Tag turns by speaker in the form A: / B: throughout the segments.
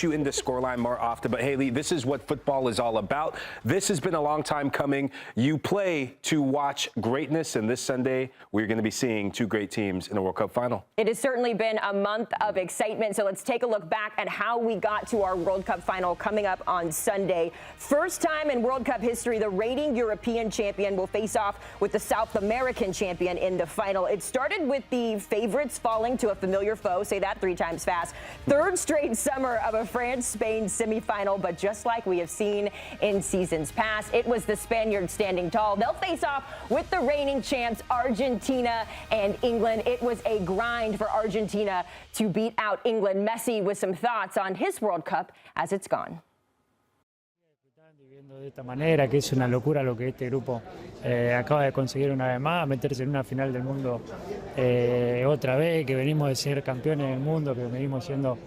A: you into Scoreline more often. But Hailey, this is what football is all about. This has been a long time coming. You play to watch greatness, and this Sunday we're going to be seeing two great teams in the World Cup final.
B: It has certainly been a month of excitement. So let's take a look back at how we got to our World Cup final coming up on Sunday. First time in World Cup history, the reigning European champion will face off with the South American champion in the final. It started with the favorites falling to a familiar foe. Say that 3 times fast. Third straight summer of a France-Spain semifinal, but just like we have seen in seasons past, it was the Spaniards standing tall. They'll face off with the reigning champs Argentina and England. It was a grind for Argentina to beat out England. Messi with some thoughts on his World Cup as it's gone.
C: De esta manera, que es una locura lo que este grupo acaba de conseguir una vez más, meterse en una final del mundo otra vez, que venimos de ser campeones del mundo, que venimos siendo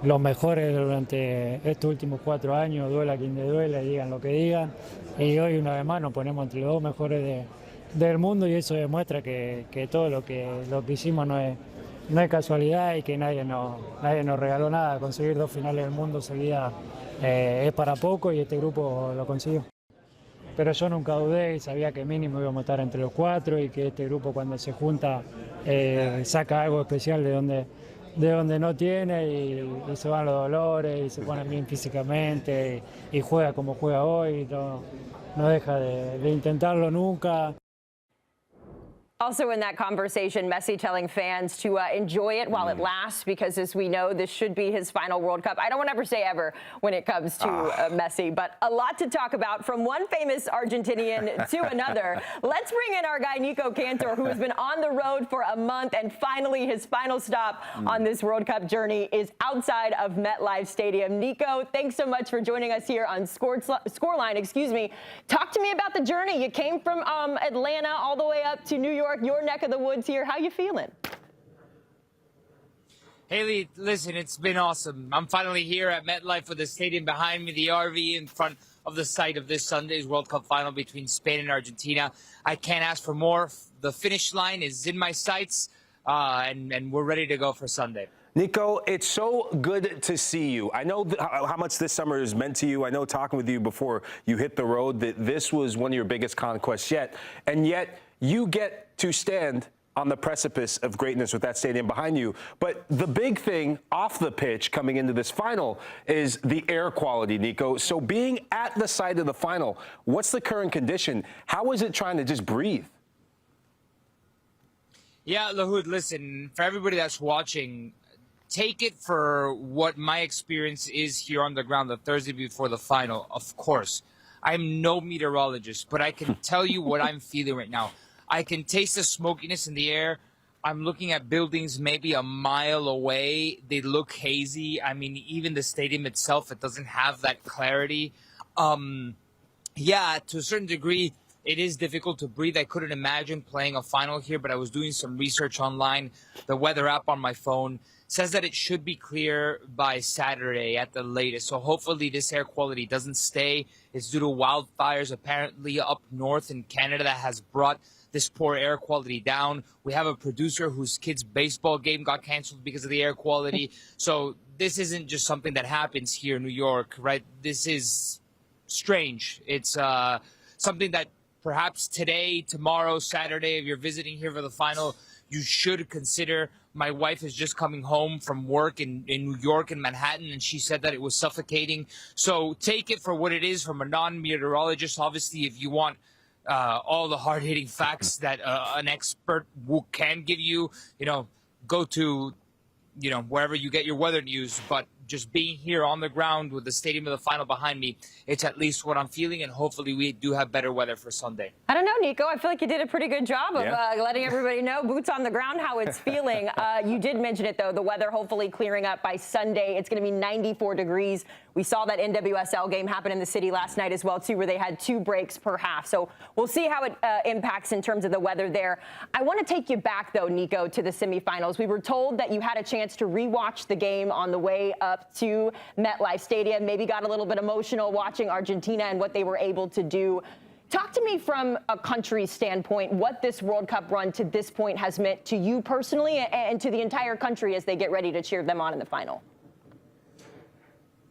C: los mejores durante estos últimos 4 años, duela quien le duela y digan lo que digan, y hoy una vez más nos ponemos entre los 2 mejores del mundo, y eso demuestra que todo lo que hicimos no es casualidad y que nadie nos regaló nada. Conseguir 2 finales del mundo seguidas es para poco, y este grupo lo consiguió. Pero yo nunca dudé y sabía que mínimo íbamos a estar entre los 4, y que este grupo cuando se junta saca algo especial de donde no tiene, y se van los dolores y se pone bien físicamente y juega como juega hoy, no deja de intentarlo nunca.
B: Also in that conversation, Messi telling fans to enjoy it while it lasts, because as we know, this should be his final World Cup. I don't want to ever say ever when it comes to Messi, but a lot to talk about from one famous Argentinian to another. Let's bring in our guy, Nico Cantor, who has been on the road for a month, and finally his final stop on this World Cup journey is outside of MetLife Stadium. Nico, thanks so much for joining us here on Scoreline. Excuse me. Talk to me about the journey. You came from Atlanta all the way up to New York, your neck of the woods here. How you feeling?
D: Hailey, listen, it's been awesome. I'm finally here at MetLife with the stadium behind me, the RV in front of the site of this Sunday's World Cup final between Spain and Argentina. I can't ask for more. The finish line is in my sights, and we're ready to go for Sunday.
A: Nico, it's so good to see you. I know how much this summer has meant to you. I know talking with you before you hit the road that this was one of your biggest conquests yet, and yet you get to stand on the precipice of greatness with that stadium behind you. But the big thing off the pitch coming into this final is the air quality, Nico. So being at the site of the final, what's the current condition? How is it trying to just breathe?
D: Yeah, Lahoud, listen, for everybody that's watching, take it for what my experience is here on the ground the Thursday before the final. Of course, I'm no meteorologist, but I can tell you what I'm feeling right now. I can taste the smokiness in the air. I'm looking at buildings maybe a mile away. They look hazy. I mean, even the stadium itself, it doesn't have that clarity. Yeah, to a certain degree, it is difficult to breathe. I couldn't imagine playing a final here, but I was doing some research online. The weather app on my phone says that it should be clear by Saturday at the latest. So hopefully this air quality doesn't stay. It's due to wildfires apparently up north in Canada that has brought this poor air quality down. We have a producer whose kid's baseball game got canceled because of the air quality. So this isn't just something that happens here in New York, right? This is strange. It's something that perhaps today, tomorrow, Saturday, if you're visiting here for the final, you should consider. My wife is just coming home from work in New York and Manhattan, and she said that it was suffocating. So take it for what it is from a non-meteorologist. Obviously, if you want all the hard-hitting facts that an expert can give you, go to, wherever you get your weather news. But just being here on the ground with the stadium of the final behind me, it's at least what I'm feeling, and hopefully we do have better weather for Sunday.
B: I don't know, Nico. I feel like you did a pretty good job of letting everybody know, boots on the ground, how it's feeling. You did mention it, though, the weather hopefully clearing up by Sunday. It's going to be 94 degrees. We saw that NWSL game happen in the city last night as well, too, where they had 2 breaks per half. So we'll see how it impacts in terms of the weather there. I want to take you back, though, Nico, to the semifinals. We were told that you had a chance to rewatch the game on the way up to MetLife Stadium, maybe got a little bit emotional watching Argentina and what they were able to do. Talk to me from a country standpoint, what this World Cup run to this point has meant to you personally and to the entire country as they get ready to cheer them on in the final.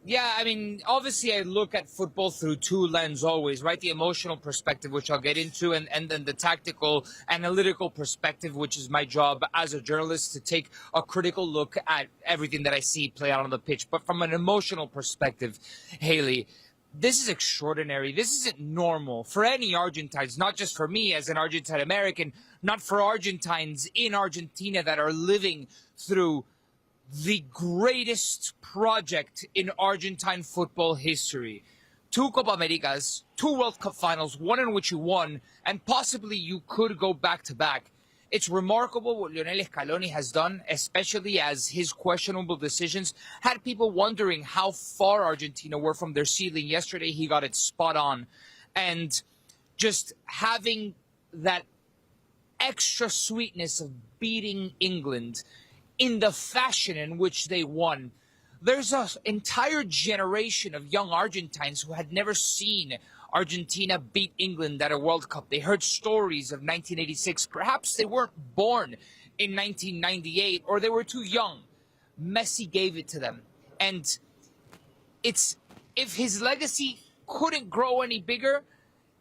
D: Yeah, I mean, obviously I look at football through two lenses always, right? The emotional perspective, which I'll get into, and then the tactical, analytical perspective, which is my job as a journalist to take a critical look at everything that I see play out on the pitch. But from an emotional perspective, Hailey, this is extraordinary. This isn't normal for any Argentines, not just for me as an Argentine American, not for Argentines in Argentina that are living through the greatest project in Argentine football history. Two Copa Americas, two World Cup finals, one in which you won, and possibly you could go back to back. It's remarkable what Lionel Scaloni has done, especially as his questionable decisions had people wondering how far Argentina were from their ceiling. Yesterday, he got it spot on. And just having that extra sweetness of beating England in the fashion in which they won. There's an entire generation of young Argentines who had never seen Argentina beat England at a World Cup. They heard stories of 1986. Perhaps they weren't born in 1998 or they were too young. Messi gave it to them. And it's, if his legacy couldn't grow any bigger,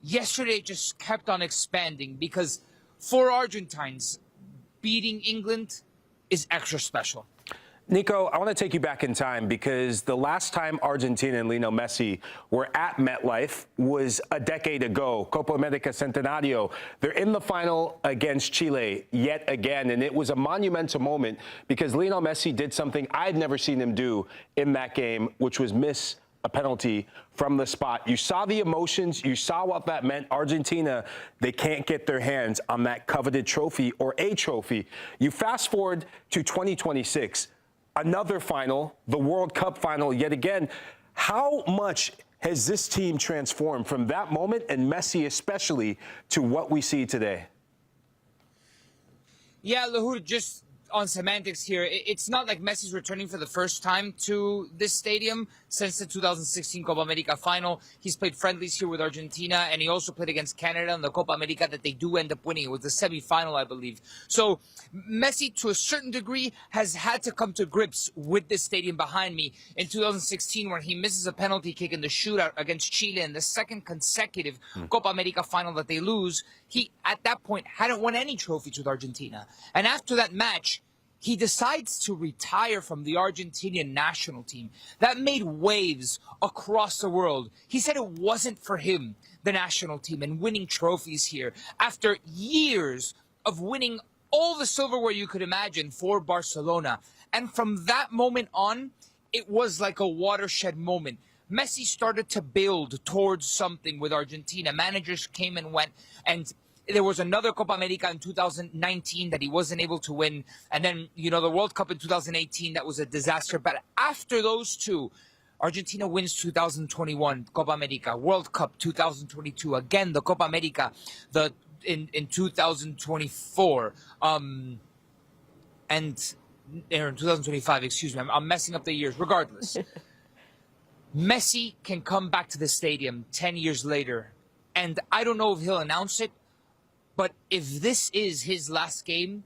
D: yesterday it just kept on expanding, because for Argentines, beating England is extra special.
A: Nico, I want to take you back in time, because the last time Argentina and Lionel Messi were at MetLife was a decade ago. Copa America Centenario. They're in the final against Chile yet again, and it was a monumental moment because Lionel Messi did something I'd never seen him do in that game, which was miss a penalty from the spot. You saw the emotions. You saw what that meant. Argentina, they can't get their hands on that coveted trophy, or a trophy. You fast forward to 2026, another final, the World Cup final yet again. How much has this team transformed from that moment, and Messi especially, to what we see today?
D: Yeah, Lahoud, just on semantics here, it's not like Messi's returning for the first time to this stadium since the 2016 Copa America final. He's played friendlies here with Argentina, and he also played against Canada in the Copa America that they do end up winning. It was the semi-final, I believe. So Messi, to a certain degree, has had to come to grips with this stadium behind me. In 2016, when he misses a penalty kick in the shootout against Chile in the second consecutive Copa America final that they lose, he, at that point, hadn't won any trophies with Argentina. And after that match, he decides to retire from the Argentinian national team. That made waves across the world. He said it wasn't for him, the national team, and winning trophies here. After years of winning all the silverware you could imagine for Barcelona. And from that moment on, it was like a watershed moment. Messi started to build towards something with Argentina. Managers came and went, and there was another Copa America in 2019 that he wasn't able to win. And then, you know, the World Cup in 2018, that was a disaster. But after those two, Argentina wins 2021 Copa America, World Cup 2022, again, the Copa America in 2024, and in 2025, excuse me, I'm messing up the years. Regardless, Messi can come back to the stadium 10 years later. And I don't know if he'll announce it, but if this is his last game,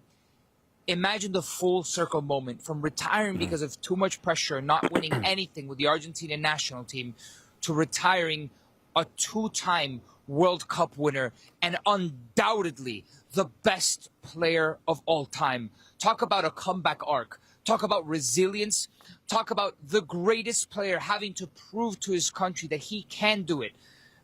D: imagine the full circle moment, from retiring because of too much pressure, not winning anything with the Argentinian national team, to retiring a two-time World Cup winner and undoubtedly the best player of all time. Talk about a comeback arc. Talk about resilience. Talk about the greatest player having to prove to his country that he can do it.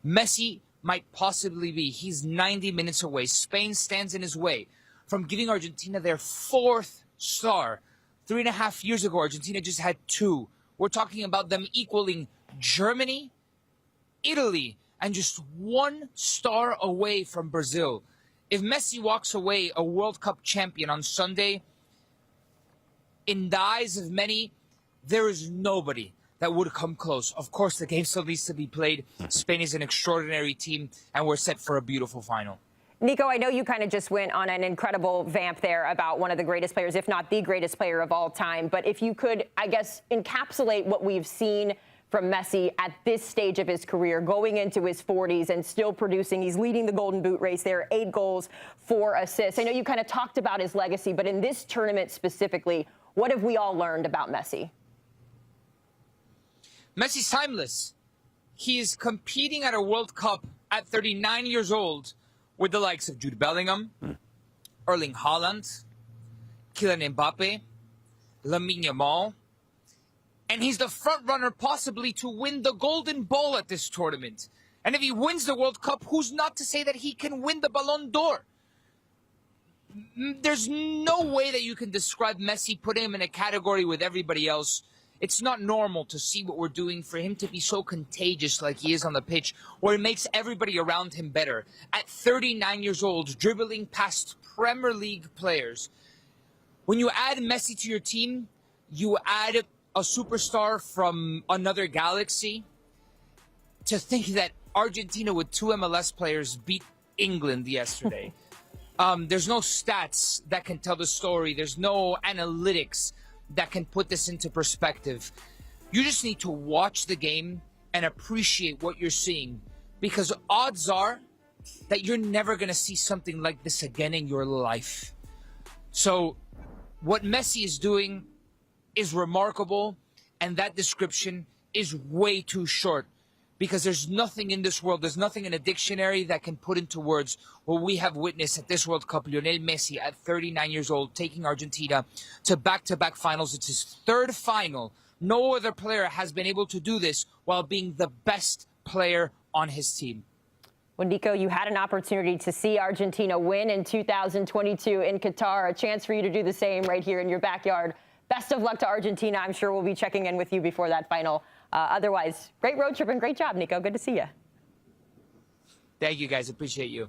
D: Messi might possibly be. He's 90 minutes away. Spain stands in his way from giving Argentina their fourth star. 3.5 years ago, Argentina just had two. We're talking about them equaling Germany, Italy, and just one star away from Brazil. If Messi walks away a World Cup champion on Sunday, in the eyes of many, there is nobody that would come close. Of course, the game still needs to be played. Spain is an extraordinary team, and we're set for a beautiful final.
B: Nico, I know you kind of just went on an incredible vamp there about one of the greatest players, if not the greatest player of all time. But if you could, I guess, encapsulate what we've seen from Messi at this stage of his career, going into his 40s and still producing. He's leading the Golden Boot race there, 8 goals, 4 assists. I know you kind of talked about his legacy, but in this tournament specifically, what have we all learned about Messi?
D: Messi's timeless. He is competing at a World Cup at 39 years old with the likes of Jude Bellingham, Erling Haaland, Kylian Mbappe, Lamine Yamal, and he's the front runner possibly to win the Golden Ball at this tournament. And if he wins the World Cup, who's not to say that he can win the Ballon d'Or? There's no way that you can describe Messi, put him in a category with everybody else. It's not normal to see what we're doing for him to be so contagious like he is on the pitch, where it makes everybody around him better. At 39 years old, dribbling past Premier League players. When you add Messi to your team, you add a superstar from another galaxy. To think that Argentina with 2 MLS players beat England yesterday. There's no stats that can tell the story. There's no analytics that can put this into perspective. You just need to watch the game and appreciate what you're seeing, because odds are that you're never going to see something like this again in your life. So what Messi is doing is remarkable, and that description is way too short, because there's nothing in this world, there's nothing in a dictionary that can put into words what we have witnessed at this World Cup. Lionel Messi, at 39 years old, taking Argentina to back-to-back finals. It's his 3rd final. No other player has been able to do this while being the best player on his team.
B: Well, Nico, you had an opportunity to see Argentina win in 2022 in Qatar, a chance for you to do the same right here in your backyard. Best of luck to Argentina. I'm sure we'll be checking in with you before that final. Otherwise, great road trip and great job, Nico. Good to see you.
D: Thank you, guys. Appreciate you.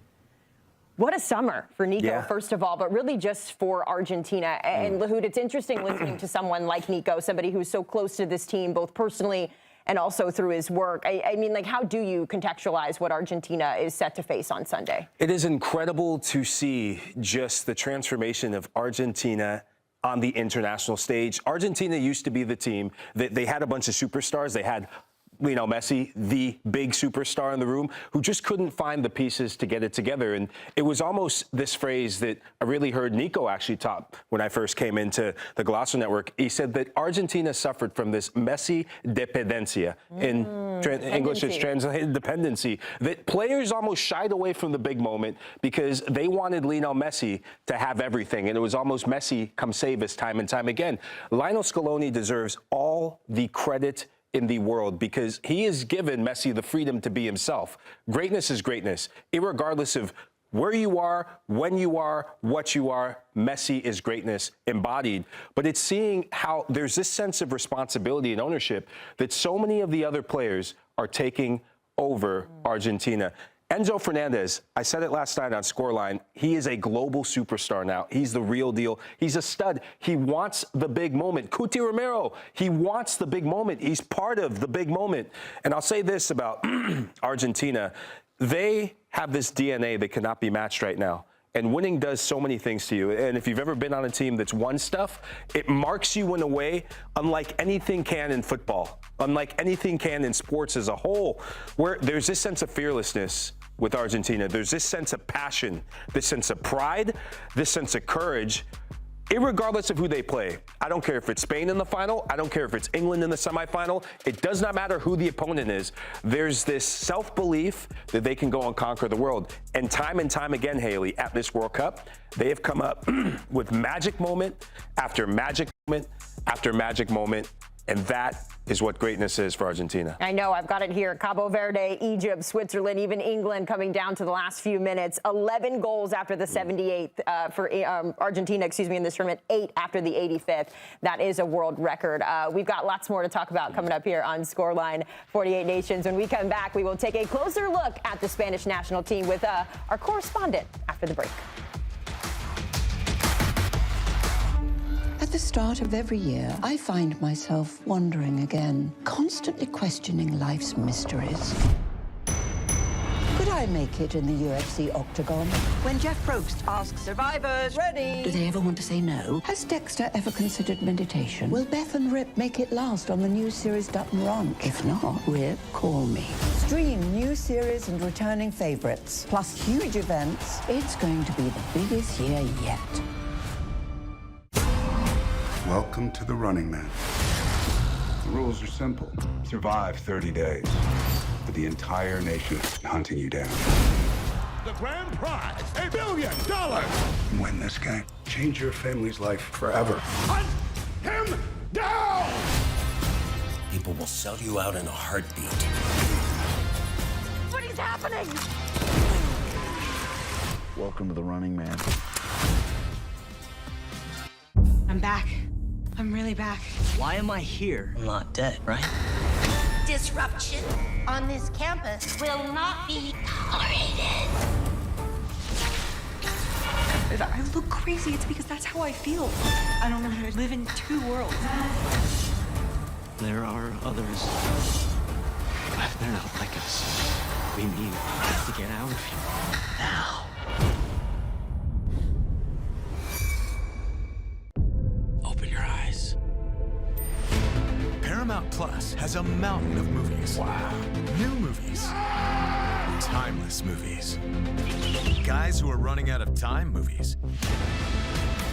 B: What a summer for Nico, first of all, but really just for Argentina. And Lahoud, it's interesting listening to someone like Nico, somebody who's so close to this team, both personally and also through his work. I mean, like, how do you contextualize what Argentina is set to face on Sunday?
A: It is incredible to see just the transformation of Argentina on the international stage. Argentina used to be the team that they had a bunch of superstars. They had Lionel Messi, the big superstar in the room, who just couldn't find the pieces to get it together. And it was almost this phrase that I really heard Nico actually talk when I first came into the Golazo Network. He said that Argentina suffered from this Messi dependencia. In English, it's translated dependency. That players almost shied away from the big moment because they wanted Lionel Messi to have everything. And it was almost Messi, come save us, time and time again. Lionel Scaloni deserves all the credit in the world because he has given Messi the freedom to be himself. Greatness is greatness, irregardless of where you are, when you are, what you are. Messi is greatness embodied. But it's seeing how there's this sense of responsibility and ownership that so many of the other players are taking over Argentina. Enzo Fernandez, I said it last night on Scoreline, he is a global superstar now. He's the real deal. He's a stud. He wants the big moment. Cuti Romero, he wants the big moment. He's part of the big moment. And I'll say this about Argentina. They have this DNA that cannot be matched right now. And winning does so many things to you. And if you've ever been on a team that's won stuff, it marks you in a way unlike anything can in football, unlike anything can in sports as a whole, where there's this sense of fearlessness with Argentina. There's this sense of passion, this sense of pride, this sense of courage, irregardless of who they play. I don't care if it's Spain in the final. I don't care if it's England in the semifinal. It does not matter who the opponent is. There's this self-belief that they can go and conquer the world. And time again, Hailey, at this World Cup, they have come up with magic moment after magic moment after magic moment. And that is what greatness is for Argentina.
B: I know, I've got it here. Cabo Verde, Egypt, Switzerland, even England coming down to the last few minutes. 11 goals after the 78th for Argentina, in this tournament, 8 after the 85th. That is a world record. We've got lots more to talk about coming up here on Scoreline 48 Nations. When we come back, we will take a closer look at the Spanish national team with our correspondent after the break.
E: At the start of every year, I find myself wondering again, constantly questioning life's mysteries. Could I make it in the UFC octagon?
F: When Jeff Probst asks survivors, ready?
E: Do they ever want to say no? Has Dexter ever considered meditation? Will Beth and Rip make it last on the new series Dutton Ranch? If not, Rip, call me.
F: Stream new series and returning favorites, plus huge events.
E: It's going to be the biggest year yet.
G: Welcome to the Running Man. The rules are simple. Survive 30 days. But the entire nation is hunting you down.
H: The grand prize, $1 billion.
G: Win this game. Change your family's life forever.
H: Hunt him down!
I: People will sell you out in a heartbeat.
B: What is happening?
J: Welcome to the Running Man.
K: I'm back. I'm really back.
I: Why am I here? I'm not dead, right?
K: Disruption on this campus will not be tolerated. If I look crazy, it's because that's how I feel. I don't know how to live in two worlds.
I: There are others. But they're not like us. We need to get out of here. Now. Open your eyes.
L: Paramount Plus has a mountain of movies. Wow. New movies. Timeless movies. Guys who are running out of time movies.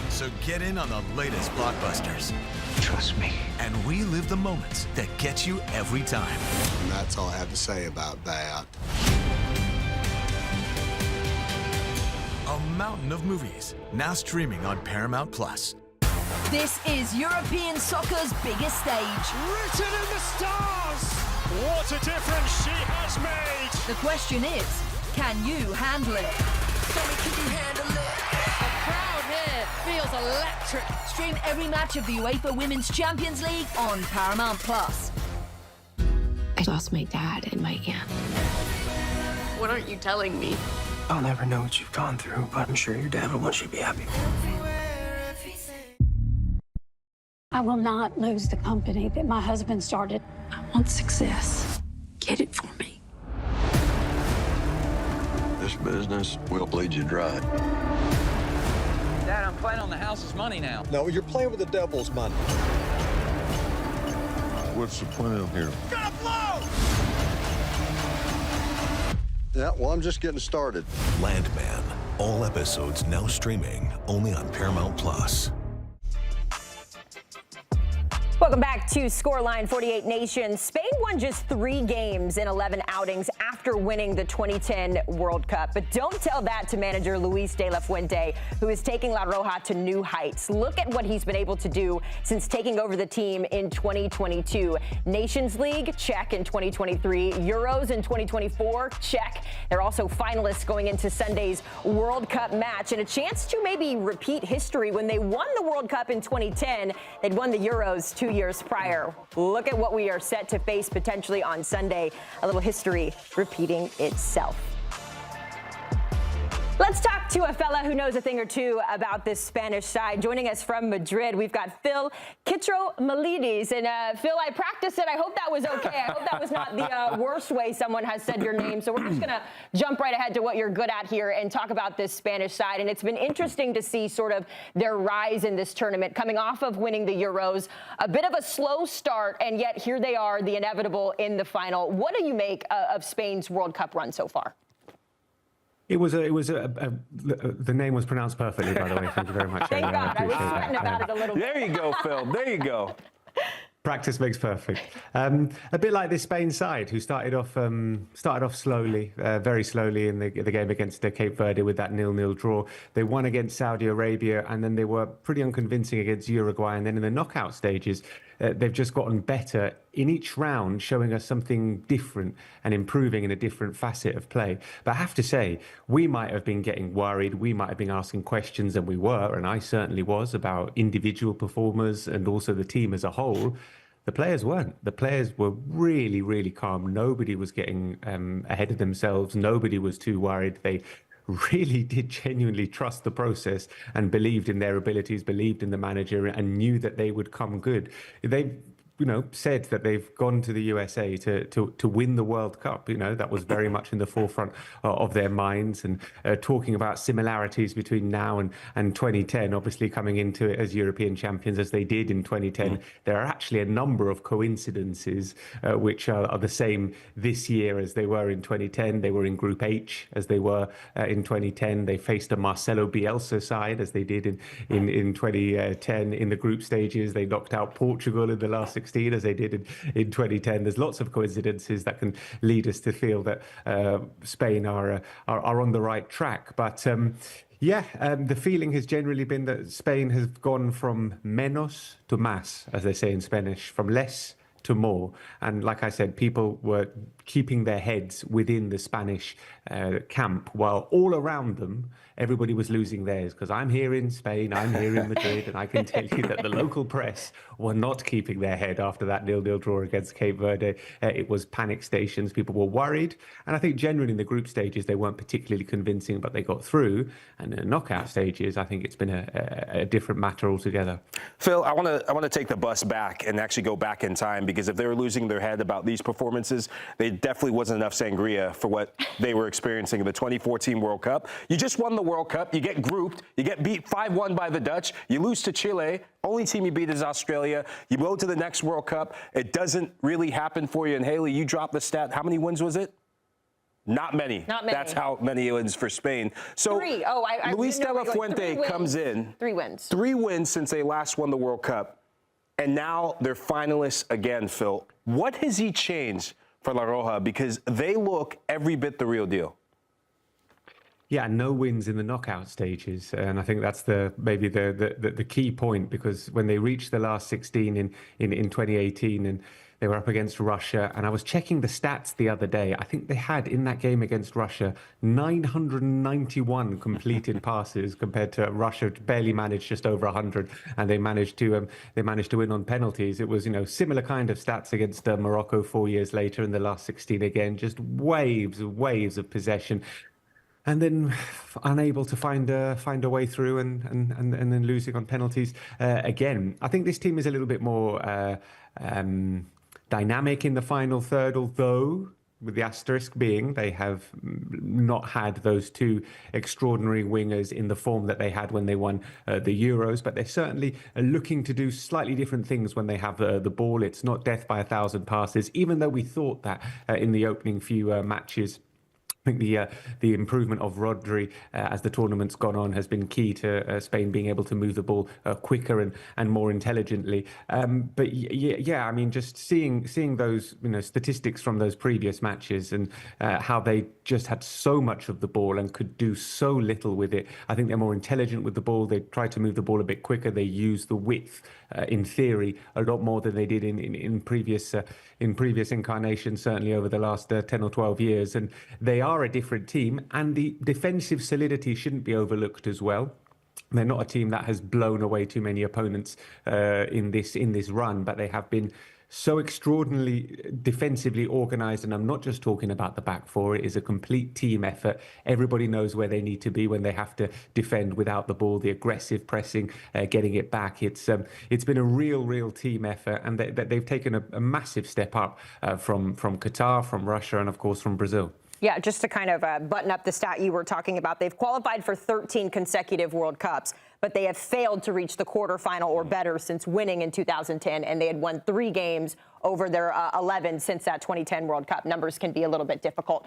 L: So get in on the latest blockbusters.
I: Trust me.
L: And relive the moments that get you every time.
J: And that's all I have to say about that.
L: A mountain of movies, now streaming on Paramount Plus.
M: This is European soccer's biggest stage.
H: Written in the stars! What a difference she has made!
M: The question is, can you handle it?
H: Can you handle it?
M: The crowd here feels electric. Stream every match of the UEFA Women's Champions League on Paramount Plus.
K: I lost my dad and my aunt. What aren't you telling me?
I: I'll never know what you've gone through, but I'm sure your dad will want you to be happy.
K: I will not lose the company that my husband started. I want success. Get it for me.
J: This business will bleed you dry.
I: Dad, I'm playing on the house's money now.
J: No, you're playing with the devil's money. What's the plan here?
H: Gonna blow!
J: Yeah, well, I'm just getting started.
L: Landman. All episodes now streaming only on Paramount Plus.
B: Welcome back to Scoreline 48 Nations. Spain won just 3 games in 11 outings after winning the 2010 World Cup. But don't tell that to manager Luis de la Fuente, who is taking La Roja to new heights. Look at what he's been able to do since taking over the team in 2022. Nations League, check in 2023. Euros in 2024, check. They're also finalists going into Sunday's World Cup match, and a chance to maybe repeat history. When they won the World Cup in 2010, they'd won the Euros 2 years prior. Look at what we are set to face potentially on Sunday. A little history repeating itself. Let's talk to a fella who knows a thing or two about this Spanish side. Joining us from Madrid, we've got Phil Kitro-Melidis. And Phil, I practiced it. I hope that was okay. I hope that was not the worst way someone has said your name. So we're just going to jump right ahead to what you're good at here and talk about this Spanish side. And it's been interesting to see sort of their rise in this tournament, coming off of winning the Euros. A bit of a slow start, and yet here they are, the inevitable in the final. What do you make of Spain's World Cup run so far?
N: The name was pronounced perfectly, by the way. Thank you very much.
B: Thank God. I was sweating about it a little bit.
A: There you go, Phil. There you go.
N: Practice makes perfect. A bit like this Spain side, who started off slowly, very slowly in the game against Cape Verde with that 0-0 draw. They won against Saudi Arabia, and then they were pretty unconvincing against Uruguay. And then in the knockout stages, they've just gotten better in each round, showing us something different and improving in a different facet of play. But I have to say, we might have been getting worried. We might have been asking questions, and we were, and I certainly was, about individual performers and also the team as a whole. The players weren't. The players were really, really calm. Nobody was getting ahead of themselves. Nobody was too worried. They really did genuinely trust the process and believed in their abilities, believed in the manager, and knew that they would come good. They said that they've gone to the USA to win the World Cup. That was very much in the forefront of their minds, and talking about similarities between now and 2010, obviously coming into it as European champions as they did in 2010. There are actually a number of coincidences which are the same this year as they were in 2010. They were in Group H as they were in 2010. They faced a Marcelo Bielsa side as they did in 2010 in the group stages. They knocked out Portugal in the last 16 2016 as they did in 2010. There's lots of coincidences that can lead us to feel that Spain are on the right track. But the feeling has generally been that Spain has gone from menos to más, as they say in Spanish, from less to more. And like I said, people were keeping their heads within the Spanish camp, while all around them, everybody was losing theirs. Because I'm here in Spain, I'm here in Madrid, and I can tell you that the local press were not keeping their head after that 0-0 draw against Cape Verde. It was panic stations. People were worried. And I think generally in the group stages, they weren't particularly convincing, but they got through. And in the knockout stages, I think it's been a different matter altogether.
A: Phil, I want to take the bus back and actually go back in time, because if they were losing their head about these performances, they definitely wasn't enough sangria for what they were experiencing in the 2014 World Cup. You just won the World Cup. You get grouped. You get beat 5-1 by the Dutch. You lose to Chile. Only team you beat is Australia. You go to the next World Cup. It doesn't really happen for you. And Hailey, you dropped the stat. How many wins was it? Not many.
B: Not many.
A: That's how many wins for Spain. So
B: 3. Oh,
A: Luis de la Fuente comes in.
B: 3 wins.
A: 3 wins since they last won the World Cup. And now they're finalists again, Phil. What has he changed for La Roja? Because they look every bit the real deal.
N: Yeah, no wins in the knockout stages, and I think that's maybe the key point, because when they reached the last 16 in 2018 and they were up against Russia, and I was checking the stats the other day. I think they had in that game against Russia 991 completed passes compared to Russia barely managed just over 100, and they managed to win on penalties. It was similar kind of stats against Morocco 4 years later in the last 16 again, just waves of possession. And then unable to find a way through, and then losing on penalties again. I think this team is a little bit more dynamic in the final third, although with the asterisk being they have not had those 2 extraordinary wingers in the form that they had when they won the Euros. But they're certainly looking to do slightly different things when they have the ball. It's not death by 1,000 passes, even though we thought that in the opening few matches. I think the improvement of Rodri as the tournament's gone on has been key to Spain being able to move the ball quicker and more intelligently. But I mean, just seeing those statistics from those previous matches and how they just had so much of the ball and could do so little with it. I think they're more intelligent with the ball. They try to move the ball a bit quicker. They use the width, in theory, a lot more than they did in previous incarnations, certainly over the last 10 or 12 years. And they are a different team, and the defensive solidity shouldn't be overlooked as well. They're not a team that has blown away too many opponents in this run, but they have been so extraordinarily defensively organised. And I'm not just talking about the back four. It is a complete team effort. Everybody knows where they need to be when they have to defend without the ball, the aggressive pressing, getting it back. It's been a real team effort, and they've taken a massive step up from Qatar, from Russia, and of course from Brazil.
B: Yeah, just to kind of button up the stat you were talking about, they've qualified for 13 consecutive World Cups, but they have failed to reach the quarterfinal or better since winning in 2010, and they had won 3 games over their 11 since that 2010 World Cup. Numbers can be a little bit difficult.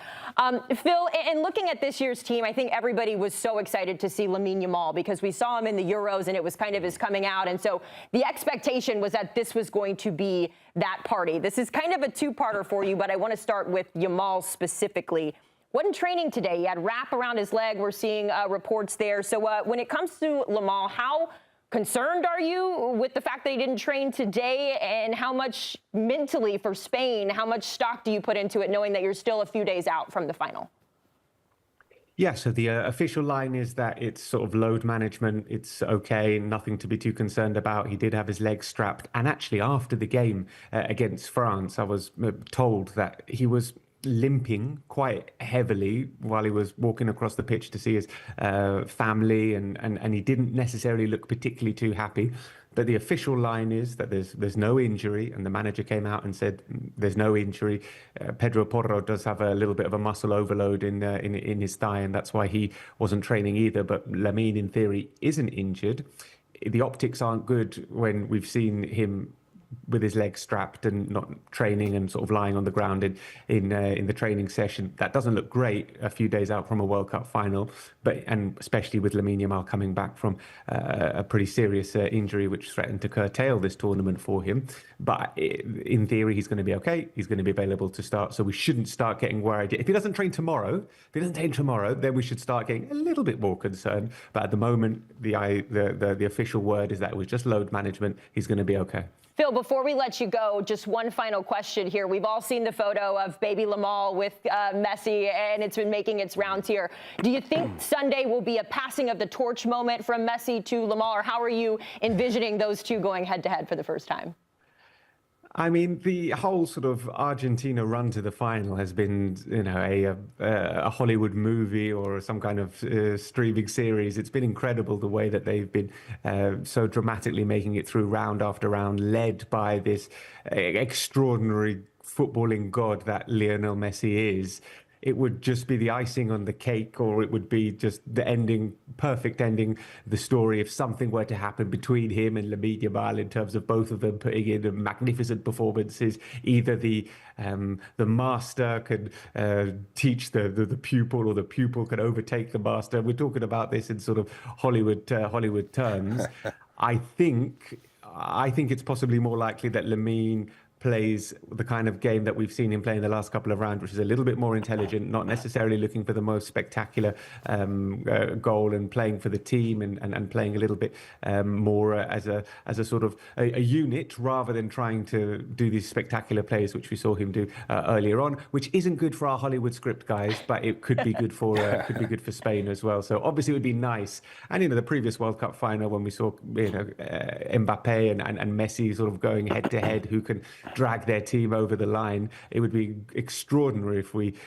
B: Phil, in looking at this year's team, I think everybody was so excited to see Lamine Yamal because we saw him in the Euros and it was kind of his coming out. And so the expectation was that this was going to be that party. This is kind of a two-parter for you, but I want to start with Yamal specifically. Wasn't training today. He had wrap around his leg. We're seeing reports there. So when it comes to Yamal, how concerned are you with the fact that he didn't train today, and how much mentally for Spain, how much stock do you put into it knowing that you're still a few days out from the final?
N: Yeah, so the official line is that it's sort of load management. It's okay, nothing to be too concerned about. He did have his legs strapped. And actually, after the game against France, I was told that he was limping quite heavily while he was walking across the pitch to see his family, and he didn't necessarily look particularly too happy. But the official line is that there's no injury, and the manager came out and said there's no injury. Pedro Porro does have a little bit of a muscle overload in his thigh, and that's why he wasn't training either. But Lamine, in theory, isn't injured. The optics aren't good when we've seen him with his legs strapped and not training and sort of lying on the ground in the training session. That doesn't look great a few days out from a World Cup final, and especially with Lamine Yamal coming back from a pretty serious injury which threatened to curtail this tournament for him. But in theory, he's going to be okay. He's going to be available to start, so we shouldn't start getting worried. If he doesn't train tomorrow, then we should start getting a little bit more concerned. But at the moment, the official word is that it was just load management. He's going to be okay.
B: Phil, before we let you go, just one final question here. We've all seen the photo of baby Lamal with Messi, and it's been making its rounds here. Do you think Sunday will be a passing of the torch moment from Messi to Lamal, or how are you envisioning those two going head-to-head for the first time?
N: I mean, the whole sort of Argentina run to the final has been, a Hollywood movie or some kind of streaming series. It's been incredible the way that they've been so dramatically making it through round after round, led by this extraordinary footballing god that Lionel Messi is. It would just be the icing on the cake, or it would be just the perfect ending, the story if something were to happen between him and Lamine Yamal in terms of both of them putting in magnificent performances. Either the master could teach the pupil, or the pupil could overtake the master. We're talking about this in sort of Hollywood terms. I think it's possibly more likely that Lamine plays the kind of game that we've seen him play in the last couple of rounds, which is a little bit more intelligent, not necessarily looking for the most spectacular goal, and playing for the team and playing a little bit more as a sort of a unit, rather than trying to do these spectacular plays which we saw him do earlier on, which isn't good for our Hollywood script, guys, but it could be good for Spain as well. So obviously it would be nice. And the previous World Cup final, when we saw Mbappe and Messi sort of going head to head, who can drag their team over the line, it would be extraordinary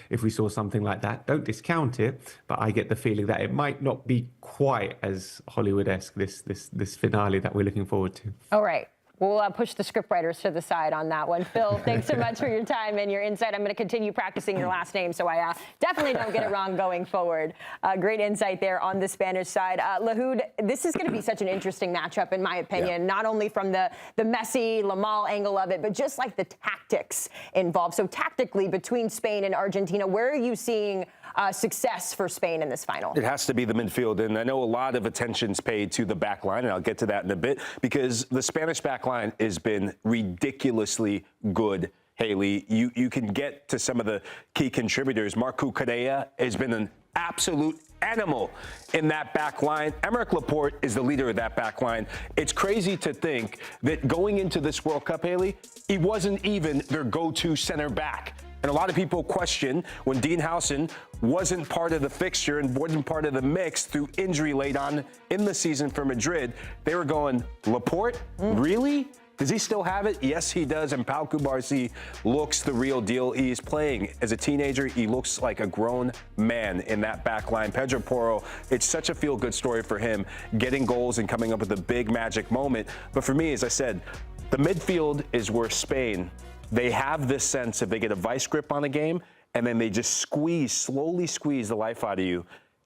N: if we saw something like that. Don't discount it, but I get the feeling that it might not be quite as Hollywood-esque, this finale that we're looking forward to.
B: All right. We'll push the scriptwriters to the side on that one. Phil, thanks so much for your time and your insight. I'm going to continue practicing your last name so I definitely don't get it wrong going forward. Great insight there on the Spanish side. Lahoud, this is going to be such an interesting matchup, in my opinion, not only from the Messi, Lamal angle of it, but just like the tactics involved. So tactically, between Spain and Argentina, where are you seeing success for Spain in this final?
A: It has to be the midfield, and I know a lot of attention's paid to the back line, and I'll get to that in a bit, because the Spanish back line has been ridiculously good. Hailey, you can get to some of the key contributors. Marco Correa has been an absolute animal in that back line. Aymeric Laporte is the leader of that back line. It's crazy to think that going into this World Cup, Hailey, he wasn't even their go-to center back. And a lot of people question when Dean Howson wasn't part of the fixture and wasn't part of the mix through injury late on in the season for Madrid. They were going, Laporte? Really? Does he still have it? Yes, he does. And Pau Cubarsí looks the real deal. He's playing as a teenager. He looks like a grown man in that back line. Pedro Porro, it's such a feel-good story for him, getting goals and coming up with a big magic moment. But for me, as I said, the midfield is where Spain, they have this sense if they get a vice grip on a game, and then they just slowly squeeze the life out of you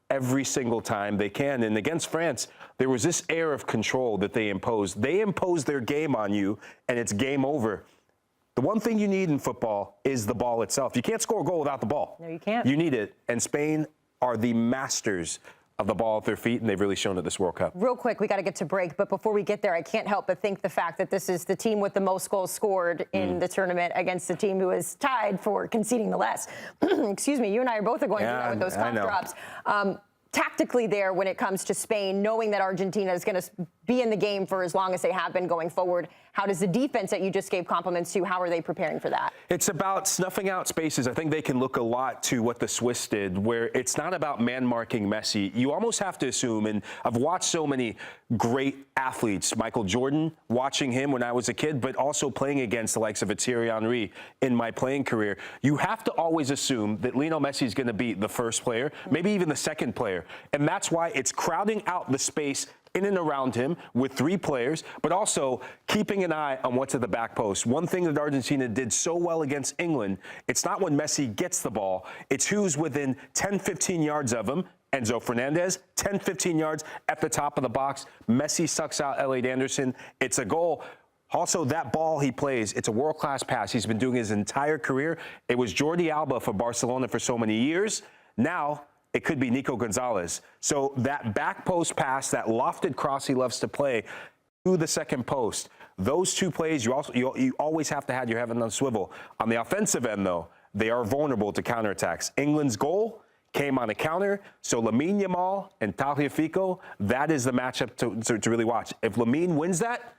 A: every single time they can. And against France, there was this air of control that they imposed. They imposed their game on you, and it's game over. The one thing you need in football is the ball itself. You can't score a goal without the ball.
B: No, you can't.
A: You need it. And Spain are the masters of the ball at their feet, and they've really shown it this World Cup.
B: Real quick, we got to get to break, but before we get there, I can't help but think the fact that this is the team with the most goals scored in the tournament against the team who is tied for conceding the less. Excuse me, you and I are both going through that with those cough drops. Tactically there, when it comes to Spain, knowing that Argentina is going to be in the game for as long as they have been going forward, how does the defense that you just gave compliments to, how are they preparing for that?
A: It's about snuffing out spaces. I think they can look a lot to what the Swiss did, where it's not about man-marking Messi. You almost have to assume, and I've watched so many great athletes, Michael Jordan, watching him when I was a kid, but also playing against the likes of Thierry Henry in my playing career. You have to always assume that Lionel Messi is going to be the first player, maybe even the second player. And that's why it's crowding out the space in and around him with three players, but also keeping an eye on what's at the back post. One thing that Argentina did so well against England, it's not when Messi gets the ball, it's who's within 10, 15 yards of him. Enzo Fernandez, 10, 15 yards at the top of the box. Messi sucks out Elliot Anderson. It's a goal. Also, that ball he plays, it's a world-class pass. He's been doing his entire career. It was Jordi Alba for Barcelona for so many years. Now, it could be Nico Gonzalez. So that back post pass, that lofted cross he loves to play to the second post, those two plays, you always have to have your head on the swivel. On the offensive end, though, they are vulnerable to counterattacks. England's goal came on a counter, so Lamine Yamal and Tagliafico, that is the matchup to really watch. If Lamine wins that,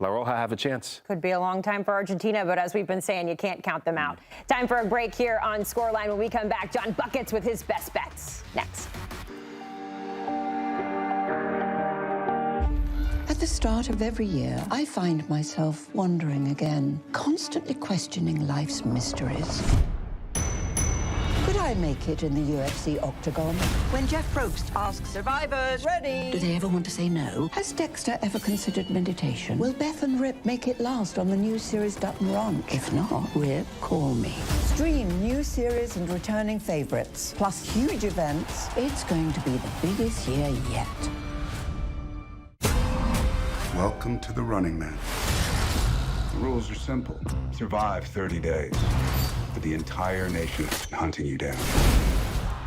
A: La Roja have a chance.
B: Could be a long time for Argentina, but as we've been saying, you can't count them out. Time for a break here on Scoreline. When we come back, John Buckets with his best bets. Next.
E: At the start of every year, I find myself wondering again, constantly questioning life's mysteries. Could I make it in the UFC octagon?
F: When Jeff Probst asks survivors, ready?
E: Do they ever want to say no? Has Dexter ever considered meditation? Will Beth and Rip make it last on the new series Sutton Ranch? If not, Rip, call me.
F: Stream new series and returning favorites, plus huge events.
E: It's going to be the biggest year yet.
G: Welcome to the Running Man. The rules are simple. Survive 30 days. But the entire nation is hunting you down.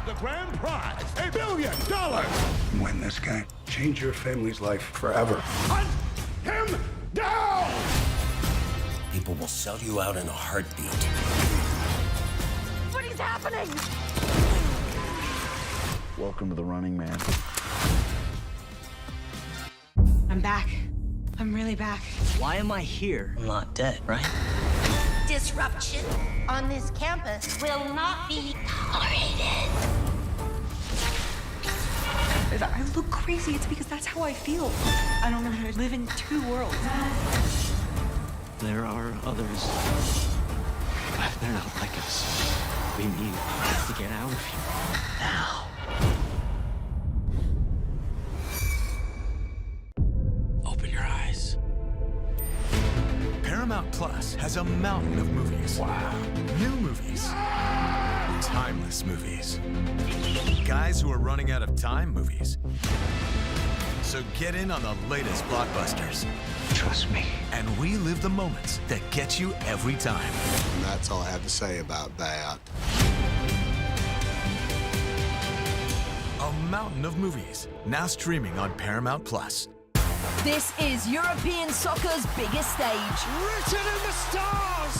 H: The grand prize, $1 billion.
G: Win this game. Change your family's life forever.
H: Hunt him down!
I: People will sell you out in a heartbeat.
M: What is happening?
J: Welcome to the Running Man.
O: I'm back. I'm really back.
I: Why am I here? I'm not dead, right?
M: Disruption on this campus will not be tolerated.
O: If I look crazy, it's because that's how I feel. I don't know how to live in two worlds.
I: There are others. But they're not like us. We need to get out of here. Now. Open your eyes.
L: Paramount Plus has a mountain of movies. Wow. New movies. Timeless movies. Guys who are running out of time movies. So get in on the latest blockbusters.
I: Trust me.
L: And relive the moments that get you every time.
J: And that's all I have to say about that.
L: A mountain of movies, now streaming on Paramount Plus.
M: This is European soccer's biggest stage.
H: Written in the stars!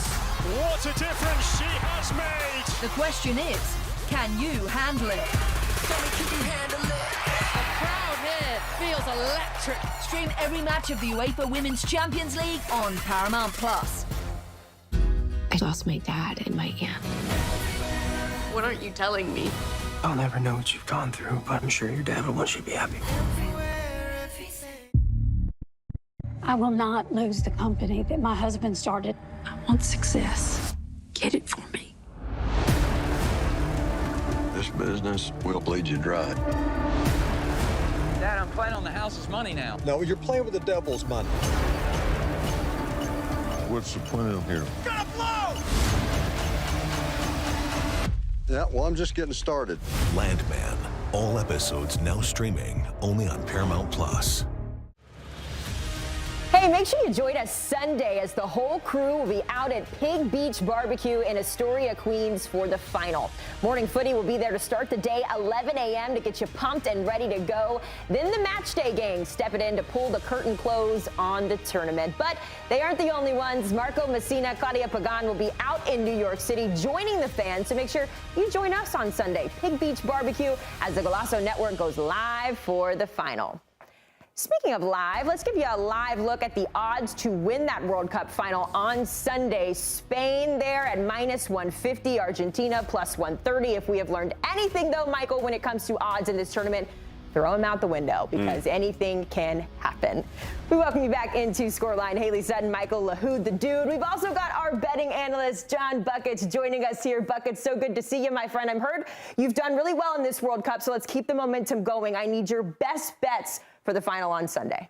H: What a difference she has made!
M: The question is, can you handle it? The crowd here feels electric. Stream every match of the UEFA Women's Champions League on Paramount Plus.
K: I lost my dad in my hand.
O: What aren't you telling me?
I: I'll never know what you've gone through, but I'm sure your dad will want you to be happy.
K: I will not lose the company that my husband started. I want success. Get it for me.
J: This business will bleed you dry.
P: Dad, I'm playing on the house's money now.
J: No, you're playing with the devil's money. What's the plan here?
H: Gotta blow!
J: Yeah, well, I'm just getting started.
L: Landman. All episodes now streaming only on Paramount Plus.
B: Hey, make sure you join us Sunday as the whole crew will be out at Pig Beach Barbecue in Astoria, Queens for the final. Morning Footy will be there to start the day, 11 a.m. to get you pumped and ready to go. Then the match day gang stepping in to pull the curtain close on the tournament. But they aren't the only ones. Marco Messina, Claudia Pagan will be out in New York City joining the fans. So make sure you join us on Sunday, Pig Beach Barbecue, as the Golazo Network goes live for the final. Speaking of live, let's give you a live look at the odds to win that World Cup final on Sunday. Spain there at -150, Argentina +130. If we have learned anything, though, Michael, when it comes to odds in this tournament, throw them out the window because anything can happen. We welcome you back into Scoreline. Hailey, Sutton, Michael, Lahoud, the dude. We've also got our betting analyst, John Buckets, joining us here. Buckets, so good to see you, my friend. I've heard you've done really well in this World Cup, so let's keep the momentum going. I need your best bets for the final on Sunday.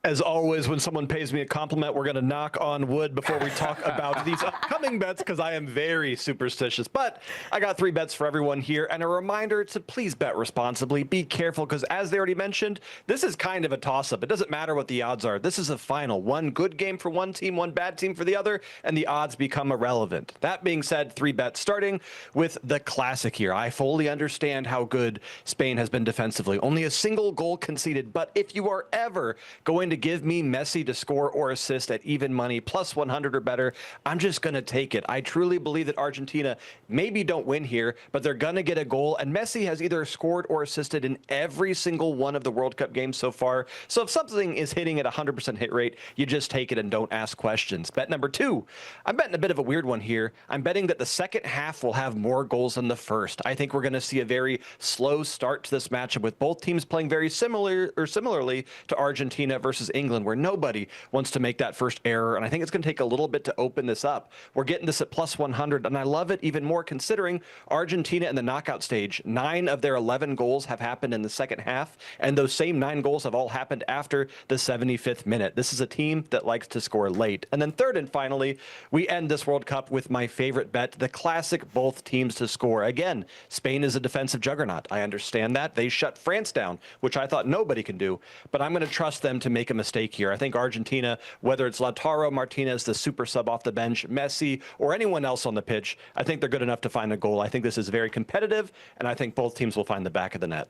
Q: As always, when someone pays me a compliment, we're going to knock on wood before we talk about these upcoming bets because I am very superstitious. But I got 3 bets for everyone here and a reminder to please bet responsibly. Be careful because as they already mentioned, this is kind of a toss-up. It doesn't matter what the odds are. This is a final. One good game for one team, one bad team for the other, and the odds become irrelevant. That being said, 3 bets starting with the classic here. I fully understand how good Spain has been defensively. Only a single goal conceded, but if you are ever going to give me Messi to score or assist at even money, plus 100 or better, I'm just going to take it. I truly believe that Argentina maybe don't win here, but they're going to get a goal, and Messi has either scored or assisted in every single one of the World Cup games so far. So if something is hitting at 100% hit rate, you just take it and don't ask questions. Bet number 2, I'm betting a bit of a weird one here. I'm betting that the second half will have more goals than the first. I think we're going to see a very slow start to this matchup with both teams playing very similarly to Argentina versus England, where nobody wants to make that first error, and I think it's going to take a little bit to open this up. We're getting this at plus 100, and I love it even more considering Argentina in the knockout stage, 9 of their 11 goals have happened in the second half, and those same 9 goals have all happened after the 75th minute. This is a team that likes to score late. And then third and finally, we end this World Cup with my favorite bet, the classic both teams to score. Again, Spain is a defensive juggernaut. I understand that. They shut France down, which I thought nobody can do, but I'm going to trust them to make a mistake here. I think Argentina, whether it's Lautaro Martinez, the super sub off the bench, Messi, or anyone else on the pitch, I think they're good enough to find a goal. I think this is very competitive, and I think both teams will find the back of the net.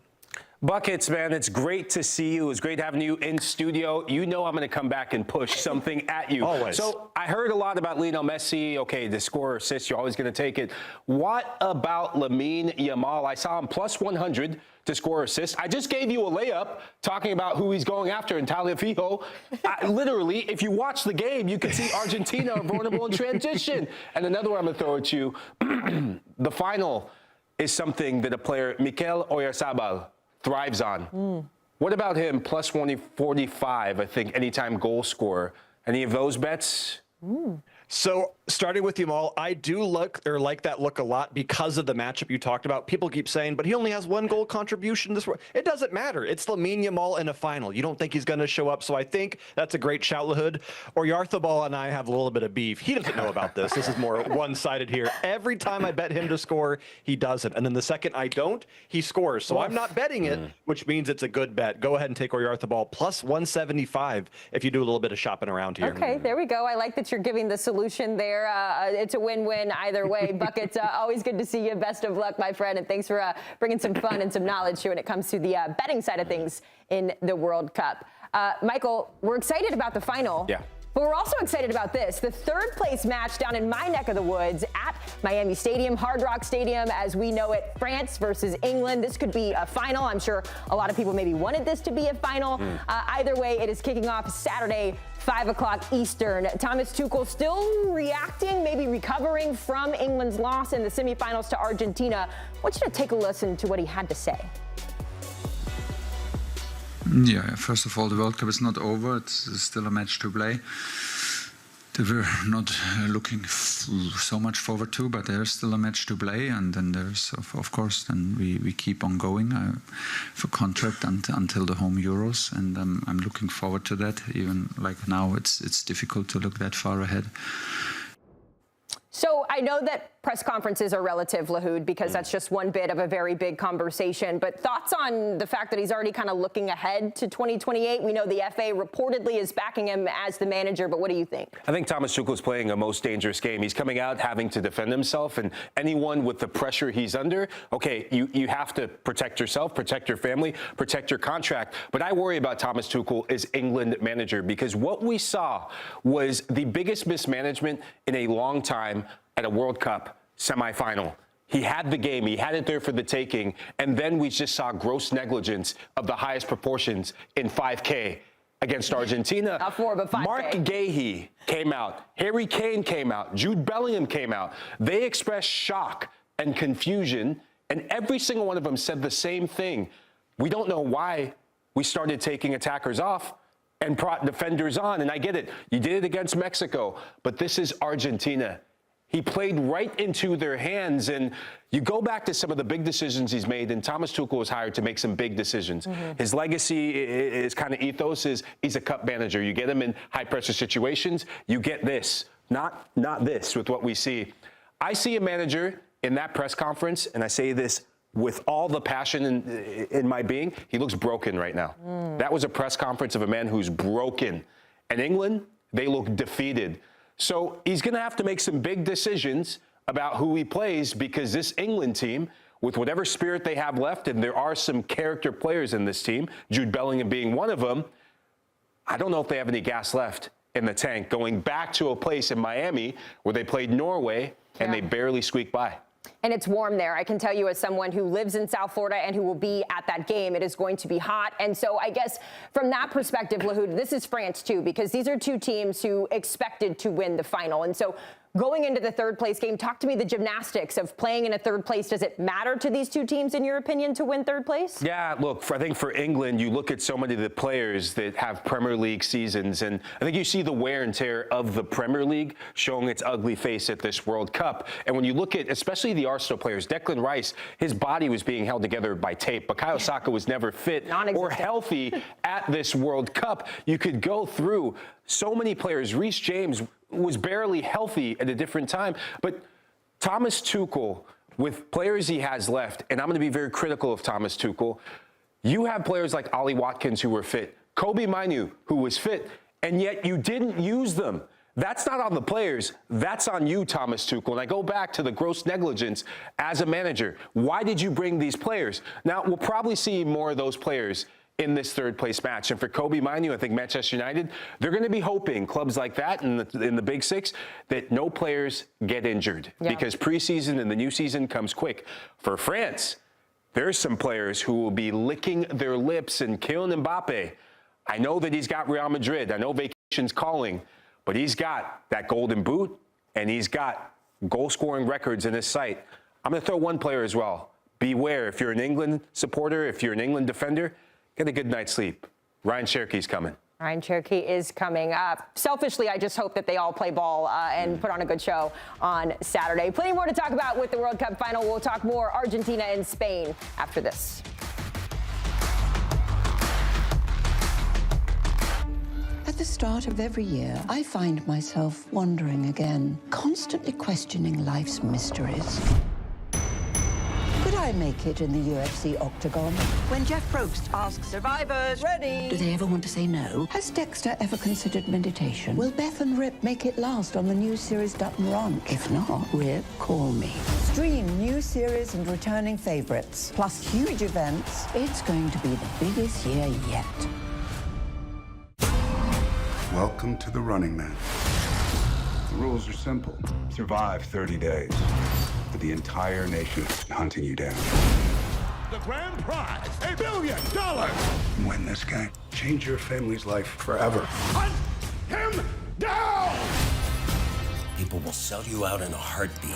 A: Buckets, man, it's great to see you. It was great having you in studio. You know I'm going to come back and push something at you.
Q: Always.
A: So I heard a lot about Lionel Messi. Okay, the score or assist, you're always going to take it. What about Lamine Yamal? I saw him plus 100 to score or assist. I just gave you a layup talking about who he's going after in Tagliafico. Literally, if you watch the game, you can see Argentina are vulnerable in transition. And another one I'm going to throw at you. The final is something that a player, Mikel Oyarzabal, thrives on. What about him? Plus 145, I think, anytime goal scorer. Any of those bets?
Q: So starting with Yamal, I do like that look a lot because of the matchup you talked about. People keep saying, but he only has 1 goal contribution this. It doesn't matter. It's Lamine Yamal in a final. You don't think he's going to show up. So I think that's a great shout, Lahoud. Oyarzabal and I have a little bit of beef. He doesn't know about this. This is more one-sided here. Every time I bet him to score, he doesn't. And then the second I don't, he scores. So I'm not betting it, which means it's a good bet. Go ahead and take Oyarzabal plus 175 if you do a little bit of shopping around here.
B: Okay, there we go. I like that you're giving the solution there. It's a win-win either way. Buckets, always good to see you. Best of luck, my friend, and thanks for bringing some fun and some knowledge here when it comes to the betting side of things in the World Cup. Michael, we're excited about the final.
A: Yeah.
B: But we're also excited about this, the 3rd place match down in my neck of the woods at Miami Stadium, Hard Rock Stadium, as we know it, France versus England. This could be a final. I'm sure a lot of people maybe wanted this to be a final. Either way, it is kicking off Saturday, 5 o'clock Eastern. Thomas Tuchel still reacting, maybe recovering from England's loss in the semifinals to Argentina. I want you to take a listen to what he had to say.
R: Yeah, first of all, the World Cup is not over. It's still a match to play. That we're not looking so much forward to, but there's still a match to play. And then there's, of course, then we keep on going for contract until the home Euros. And I'm looking forward to that. Even like now, it's difficult to look that far ahead.
B: So I know that press conferences are relative, Lahoud, because that's just one bit of a very big conversation. But thoughts on the fact that he's already kind of looking ahead to 2028? We know the FA reportedly is backing him as the manager, but what do you think?
A: I think Thomas Tuchel is playing a most dangerous game. He's coming out having to defend himself, and anyone with the pressure he's under, okay, you have to protect yourself, protect your family, protect your contract. But I worry about Thomas Tuchel as England manager, because what we saw was the biggest mismanagement in a long time at a World Cup semifinal. He had the game, he had it there for the taking, and then we just saw gross negligence of the highest proportions in 5K against Argentina.
B: Not 4, but 5K.
A: Mark Gahey came out, Harry Kane came out, Jude Bellingham came out. They expressed shock and confusion, and every single one of them said the same thing. We don't know why we started taking attackers off and brought defenders on, and I get it. You did it against Mexico, but this is Argentina. He played right into their hands. And you go back to some of the big decisions he's made, and Thomas Tuchel was hired to make some big decisions. His legacy, his kind of ethos is he's a cup manager. You get him in high-pressure situations, you get this, not this with what we see. I see a manager in that press conference, and I say this with all the passion in my being, he looks broken right now. That was a press conference of a man who's broken. And England, they look defeated. So he's going to have to make some big decisions about who he plays, because this England team, with whatever spirit they have left, and there are some character players in this team, Jude Bellingham being one of them, I don't know if they have any gas left in the tank, going back to a place in Miami where they played Norway and they barely squeaked by.
B: And it's warm there. I can tell you, as someone who lives in South Florida and who will be at that game, it is going to be hot. And so I guess from that perspective, Lahoud, this is France too, because these are two teams who expected to win the final. And so going into the third place game, talk to me the gymnastics of playing in a third place. Does it matter to these two teams, in your opinion, to win third place?
A: Yeah, look, I think for England, you look at so many of the players that have Premier League seasons, and I think you see the wear and tear of the Premier League showing its ugly face at this World Cup. And when you look at, especially the Arsenal players, Declan Rice, his body was being held together by tape. Bukayo Saka was never fit or healthy at this World Cup. You could go through so many players. Reece James was barely healthy at a different time. But Thomas Tuchel, with players he has left, and I'm going to be very critical of Thomas Tuchel, you have players like Ollie Watkins who were fit, Kobe Mainoo who was fit, and yet you didn't use them. That's not on the players. That's on you, Thomas Tuchel. And I go back to the gross negligence as a manager. Why did you bring these players? Now, we'll probably see more of those players in this third place match. And for Kobe Mainoo, I think Manchester United, they're going to be hoping, clubs like that in the Big Six, that no players get injured, because preseason and the new season comes quick. For France, there's some players who will be licking their lips, and Kylian Mbappe, I know that he's got Real Madrid. I know vacation's calling, but he's got that golden boot, and he's got goal-scoring records in his sight. I'm going to throw one player as well. Beware, if you're an England supporter, if you're an England defender, get a good night's sleep. Ryan Cherokhee's coming.
B: Ryan Cherokee is coming up. Selfishly, I just hope that they all play ball and put on a good show on Saturday. Plenty more to talk about with the World Cup final. We'll talk more Argentina and Spain after this.
E: At the start of every year, I find myself wondering again, constantly questioning life's mysteries. Could I make it in the UFC octagon?
F: When Jeff Probst asks survivors, ready?
E: Do they ever want to say no? Has Dexter ever considered meditation? Will Beth and Rip make it last on the new series Sutton Ranch? If not, Rip, call me.
F: Stream new series and returning favorites, plus huge events.
E: It's going to be the biggest year yet.
G: Welcome to the Running Man. The rules are simple. Survive 30 days. But the entire nation is hunting you down.
H: The grand prize, $1 billion.
G: Win this game. Change your family's life forever.
H: Hunt him down!
S: People will sell you out in a heartbeat.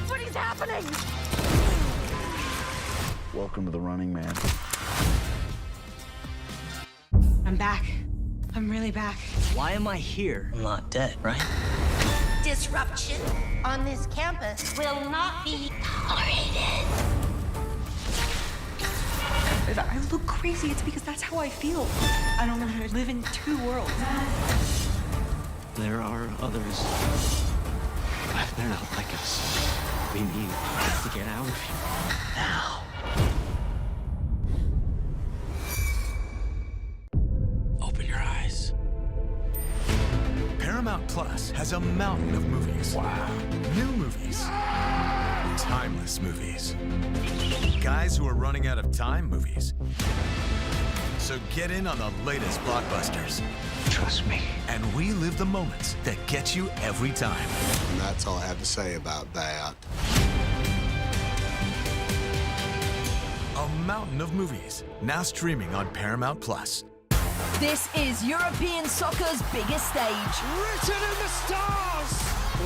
M: What is happening?
S: Welcome to the Running Man.
O: I'm back. I'm really back.
S: Why am I here? I'm not dead, right?
M: Disruption on this campus will not be tolerated.
O: If I look crazy, it's because that's how I feel. I don't know how to live in two worlds.
I: There are others. But they're not like us. We need to get out of here now. Open your eyes.
L: Paramount Plus has a mountain of movies. Wow. New movies. Timeless movies. Guys who are running out of time movies. So get in on the latest blockbusters.
S: Trust me.
L: And relive the moments that get you every time.
J: And that's all I have to say about that.
L: A mountain of movies, now streaming on Paramount Plus.
M: This is European soccer's biggest stage.
H: Written in the stars!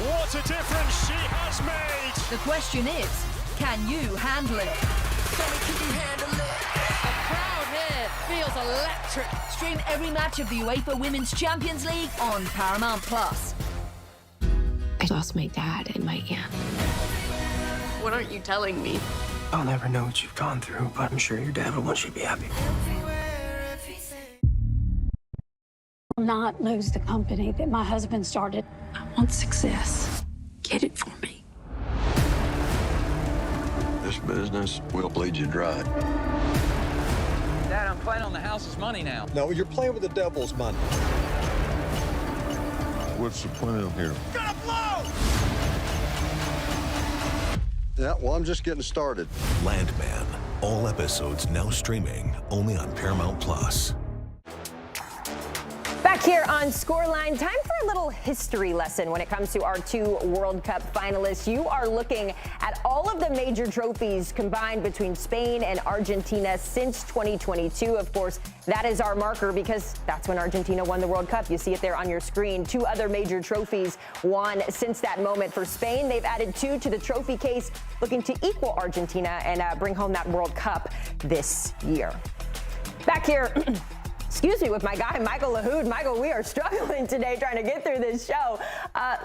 H: What a difference she has made!
M: The question is, can you handle it? The crowd here feels electric. Stream every match of the UEFA Women's Champions League on Paramount Plus.
K: lost my dad and my aunt.
T: What aren't you telling me?
I: I'll never know what you've gone through, but I'm sure your dad will want you to be happy.
K: I will not lose the company that my husband started. I want success. Get it for me.
U: This business will bleed you dry.
P: Dad, I'm playing on the house's money now.
V: No, you're playing with the devil's money.
U: What's the plan here?
H: Gonna blow!
U: Yeah, well, I'm just getting started.
W: Landman. All episodes now streaming only on Paramount Plus.
B: Back here on Scoreline, time for a little history lesson when it comes to our two World Cup finalists. You are looking at all of the major trophies combined between Spain and Argentina since 2022. Of course, that is our marker because that's when Argentina won the World Cup. You see it there on your screen. Two other major trophies won since that moment. For Spain, they've added two to the trophy case, looking to equal Argentina and bring home that World Cup this year. Back here. Excuse me, with my guy, Michael Lahoud. Michael, we are struggling today trying to get through this show.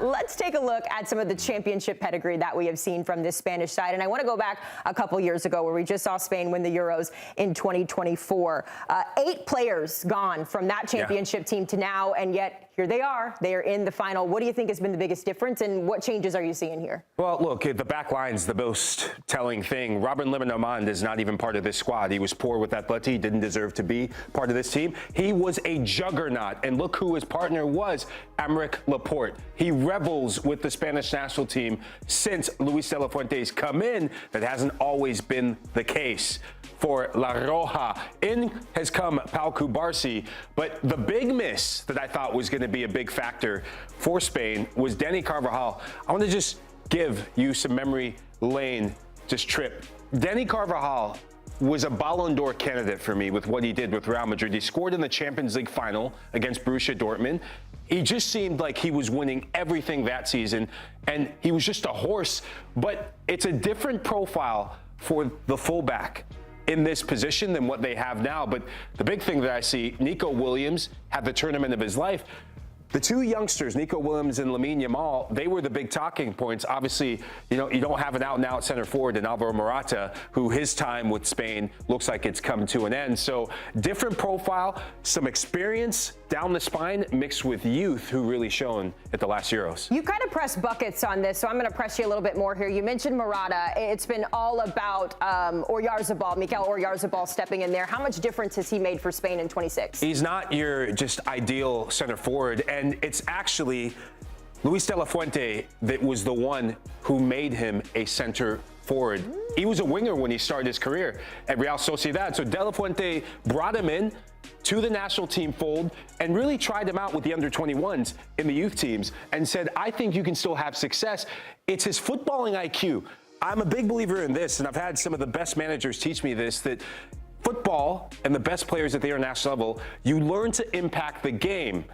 B: Let's take a look at some of the championship pedigree that we have seen from this Spanish side. And I want to go back a couple years ago where we just saw Spain win the Euros in 2024. 8 players gone from that championship team to now, and yet here they are. They are in the final. What do you think has been the biggest difference, and what changes are you seeing here?
A: Well, look, the back line's the most telling thing. Robin Lemon-Armand is not even part of this squad. He was poor with Atleti, didn't deserve to be part of this team. He was a juggernaut, and look who his partner was, Aymeric Laporte. He revels with the Spanish national team since Luis de la Fuente's come in. That hasn't always been the case. For La Roja, in has come Pau Cubarsí, but the big miss that I thought was going to be a big factor for Spain was Dani Carvajal. I want to just give you some memory lane trip. Dani Carvajal was a Ballon d'Or candidate for me with what he did with Real Madrid. He scored in the Champions League final against Borussia Dortmund. He just seemed like he was winning everything that season, and he was just a horse. But it's a different profile for the fullback in this position than what they have now. But the big thing that I see, Nico Williams had the tournament of his life. The two youngsters, Nico Williams and Lamine Yamal, they were the big talking points. Obviously, you don't have an out-and-out center forward in Alvaro Morata, who his time with Spain looks like it's come to an end. So different profile, some experience down the spine mixed with youth who really shone at the last Euros.
B: You kind of press buckets on this, so I'm going to press you a little bit more here. You mentioned Morata. It's been all about Oyarzabal, Mikel Oyarzabal stepping in there. How much difference has he made for Spain in 26?
A: He's not your just ideal center forward, and it's actually Luis de la Fuente that was the one who made him a center forward. He was a winger when he started his career at Real Sociedad. So de la Fuente brought him in to the national team fold and really tried him out with the under-21s in the youth teams and said, I think you can still have success. It's his footballing IQ. I'm a big believer in this, and I've had some of the best managers teach me this, that football and the best players at the international level, you learn to impact the game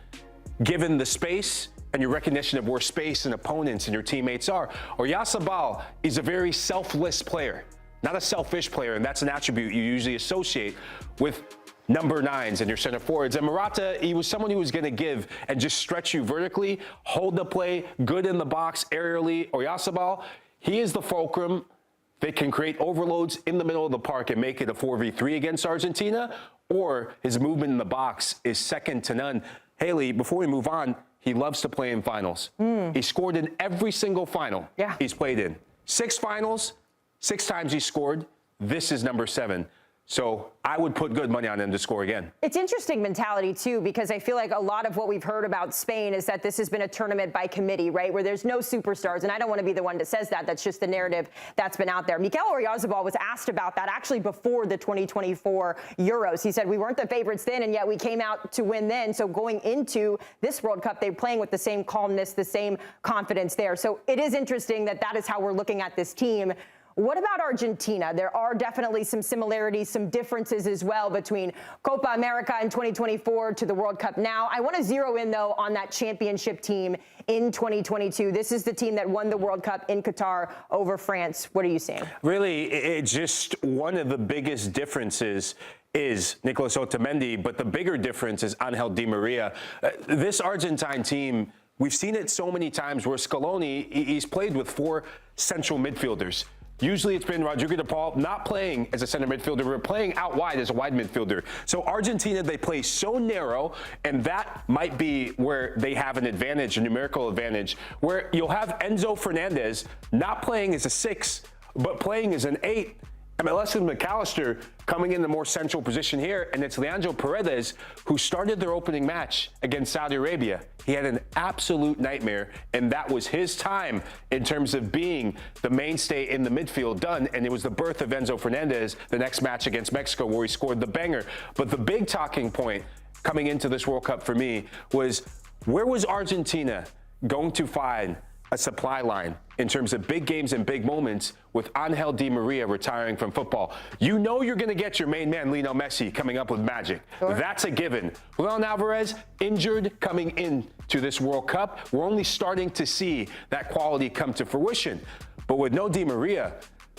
A: given the space and your recognition of where space and opponents and your teammates are. Oyarzabal is a very selfless player, not a selfish player, and that's an attribute you usually associate with number 9s and your center forwards. And Morata, he was someone who was going to give and just stretch you vertically, hold the play, good in the box aerially. Oyarzabal, he is the fulcrum that can create overloads in the middle of the park and make it a 4v3 against Argentina, or his movement in the box is second to none. Hailey, before we move on, he loves to play in finals. He scored in every single final he's played in. 6 finals, 6 times he scored. This is number 7. So I would put good money on him to score again.
B: It's interesting mentality, too, because I feel like a lot of what we've heard about Spain is that this has been a tournament by committee, right, where there's no superstars. And I don't want to be the one that says that. That's just the narrative that's been out there. Mikel Oyarzabal was asked about that actually before the 2024 Euros. He said, we weren't the favorites then, and yet we came out to win then. So going into this World Cup, they're playing with the same calmness, the same confidence there. So it is interesting that that is how we're looking at this team. What about Argentina? There are definitely some similarities, some differences as well between Copa America in 2024 to the World Cup now. I want to zero in, though, on that championship team in 2022. This is the team that won the World Cup in Qatar over France. What are you seeing?
A: Really, it's just one of the biggest differences is Nicolas Otamendi, but the bigger difference is Angel Di Maria. This Argentine team We've seen it so many times where Scaloni, he's played with 4 central midfielders. Usually it's been Rodrigo de Paul not playing as a center midfielder, but playing out wide as a wide midfielder. So Argentina, they play so narrow, and that might be where they have an advantage, a numerical advantage, where you'll have Enzo Fernandez not playing as a 6, but playing as an 8. And Leslie McAllister coming in the more central position here, and it's Leandro Paredes who started their opening match against Saudi Arabia. He had an absolute nightmare, and that was his time in terms of being the mainstay in the midfield done, and it was the birth of Enzo Fernandez the next match against Mexico where he scored the banger. But the big talking point coming into this World Cup for me was, where was Argentina going to find a supply line in terms of big games and big moments with Angel Di Maria retiring from football? You know you're going to get your main man, Lionel Messi, coming up with magic. Sure. That's a given. Julian Alvarez, injured coming into this World Cup. We're only starting to see that quality come to fruition. But with no Di Maria,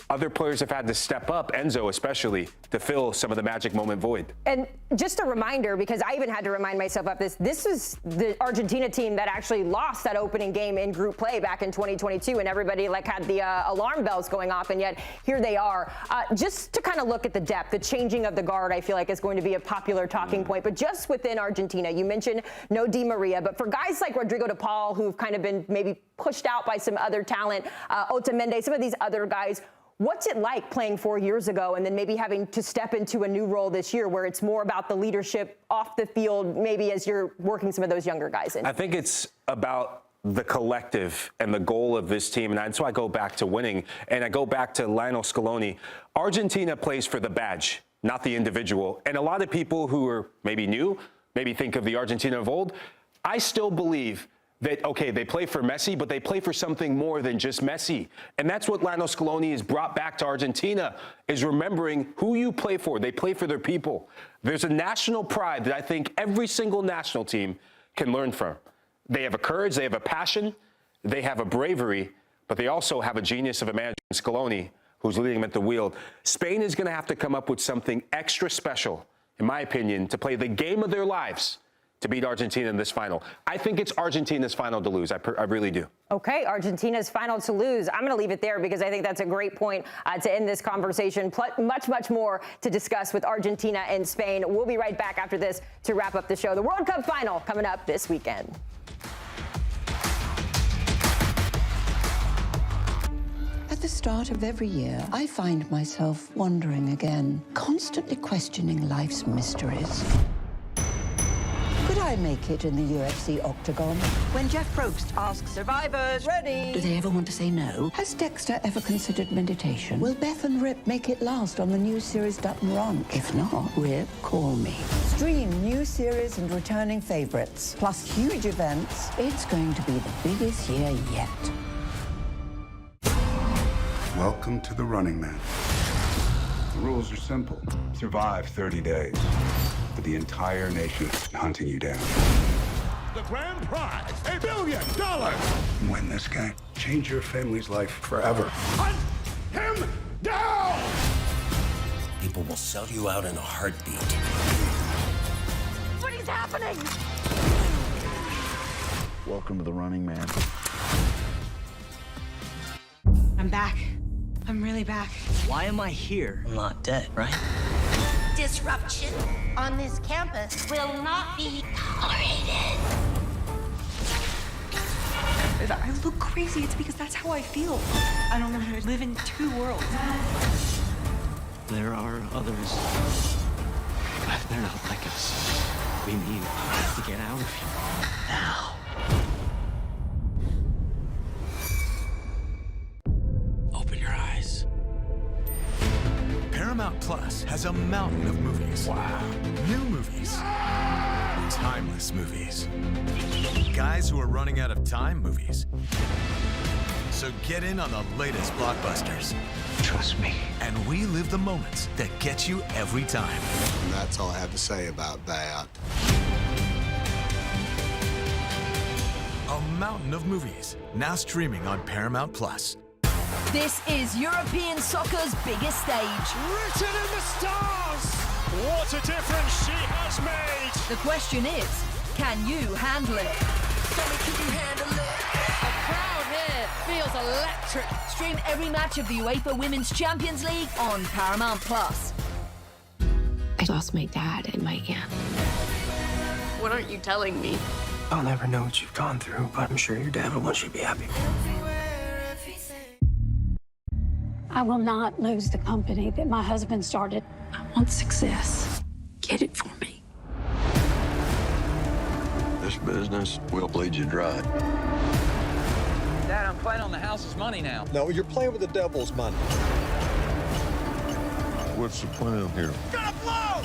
A: other players have had to step up, Enzo especially, to fill some of the magic moment void.
B: And just a reminder, because I even had to remind myself of this is the Argentina team that actually lost that opening game in group play back in 2022, and everybody had the alarm bells going off, and yet here they are. Just to kind of look at the depth, the changing of the guard, I feel like is going to be a popular talking point, but just within Argentina, you mentioned no Di Maria, but for guys like Rodrigo de Paul, who've kind of been maybe pushed out by some other talent, Otamendi, some of these other guys, what's it like playing 4 years ago and then maybe having to step into a new role this year where it's more about the leadership off the field, maybe as you're working some of those younger guys in?
A: I think it's about the collective and the goal of this team, and that's why I go back to winning, and I go back to Lionel Scaloni. Argentina plays for the badge, not the individual. And a lot of people who are maybe new, maybe think of the Argentina of old, I still believe that, okay, they play for Messi, but they play for something more than just Messi. And that's what Lionel Scaloni has brought back to Argentina, is remembering who you play for. They play for their people. There's a national pride that I think every single national team can learn from. They have a courage, they have a passion, they have a bravery, but they also have a genius of a manager, Scaloni, who's leading them at the wheel. Spain is going to have to come up with something extra special, in my opinion, to play the game of their lives to beat Argentina in this final. I think it's Argentina's final to lose. I really do.
B: Okay, Argentina's final to lose. I'm going to leave it there because I think that's a great point to end this conversation. Much more to discuss with Argentina and Spain. We'll be right back after this to wrap up the show. The World Cup final coming up this weekend.
E: At the start of every year, I find myself wondering again, constantly questioning life's mysteries. Could I make it in the UFC octagon?
F: When Jeff Probst asks survivors, ready?
E: Do they ever want to say no? Has Dexter ever considered meditation? Will Beth and Rip make it last on the new series Sutton Ranch? If not, Rip, call me.
F: Stream new series and returning favorites, plus huge events.
E: It's going to be the biggest year yet.
G: Welcome to the Running Man. The rules are simple. Survive 30 days. But the entire nation is hunting you down.
H: The grand prize, $1 billion.
G: Win this game. Change your family's life forever.
H: Hunt him down!
S: People will sell you out in a heartbeat.
M: What is happening?
U: Welcome to the Running Man.
O: I'm back. I'm really back.
I: Why am I here? I'm not dead, right?
M: Disruption on this campus will not be tolerated.
O: If I look crazy, it's because that's how I feel. I don't know how to live in 2 worlds.
I: There are others, but they're not like us. We need to get out of here now. Open your eyes.
L: Paramount Plus has a mountain of movies. Wow. New movies. Timeless movies. Guys who are running out of time movies. So get in on the latest blockbusters.
I: Trust me.
L: And we live the moments that get you every time.
J: And that's all I have to say about that.
L: A mountain of movies, now streaming on Paramount Plus.
M: This is European soccer's biggest stage.
H: Written in the stars! What a difference she has made!
M: The question is, can you handle it? A crowd here feels electric. Stream every match of the UEFA Women's Champions League on Paramount Plus.
K: I lost my dad in my hand.
T: What aren't you telling me?
I: I'll never know what you've gone through, but I'm sure your dad will want you to be happy.
K: I will not lose the company that my husband started. I want success. Get it for me.
U: This business will bleed you dry.
P: Dad, I'm playing on the house's money now.
V: No, you're playing with the devil's money.
U: What's the plan here?
H: Gonna blow!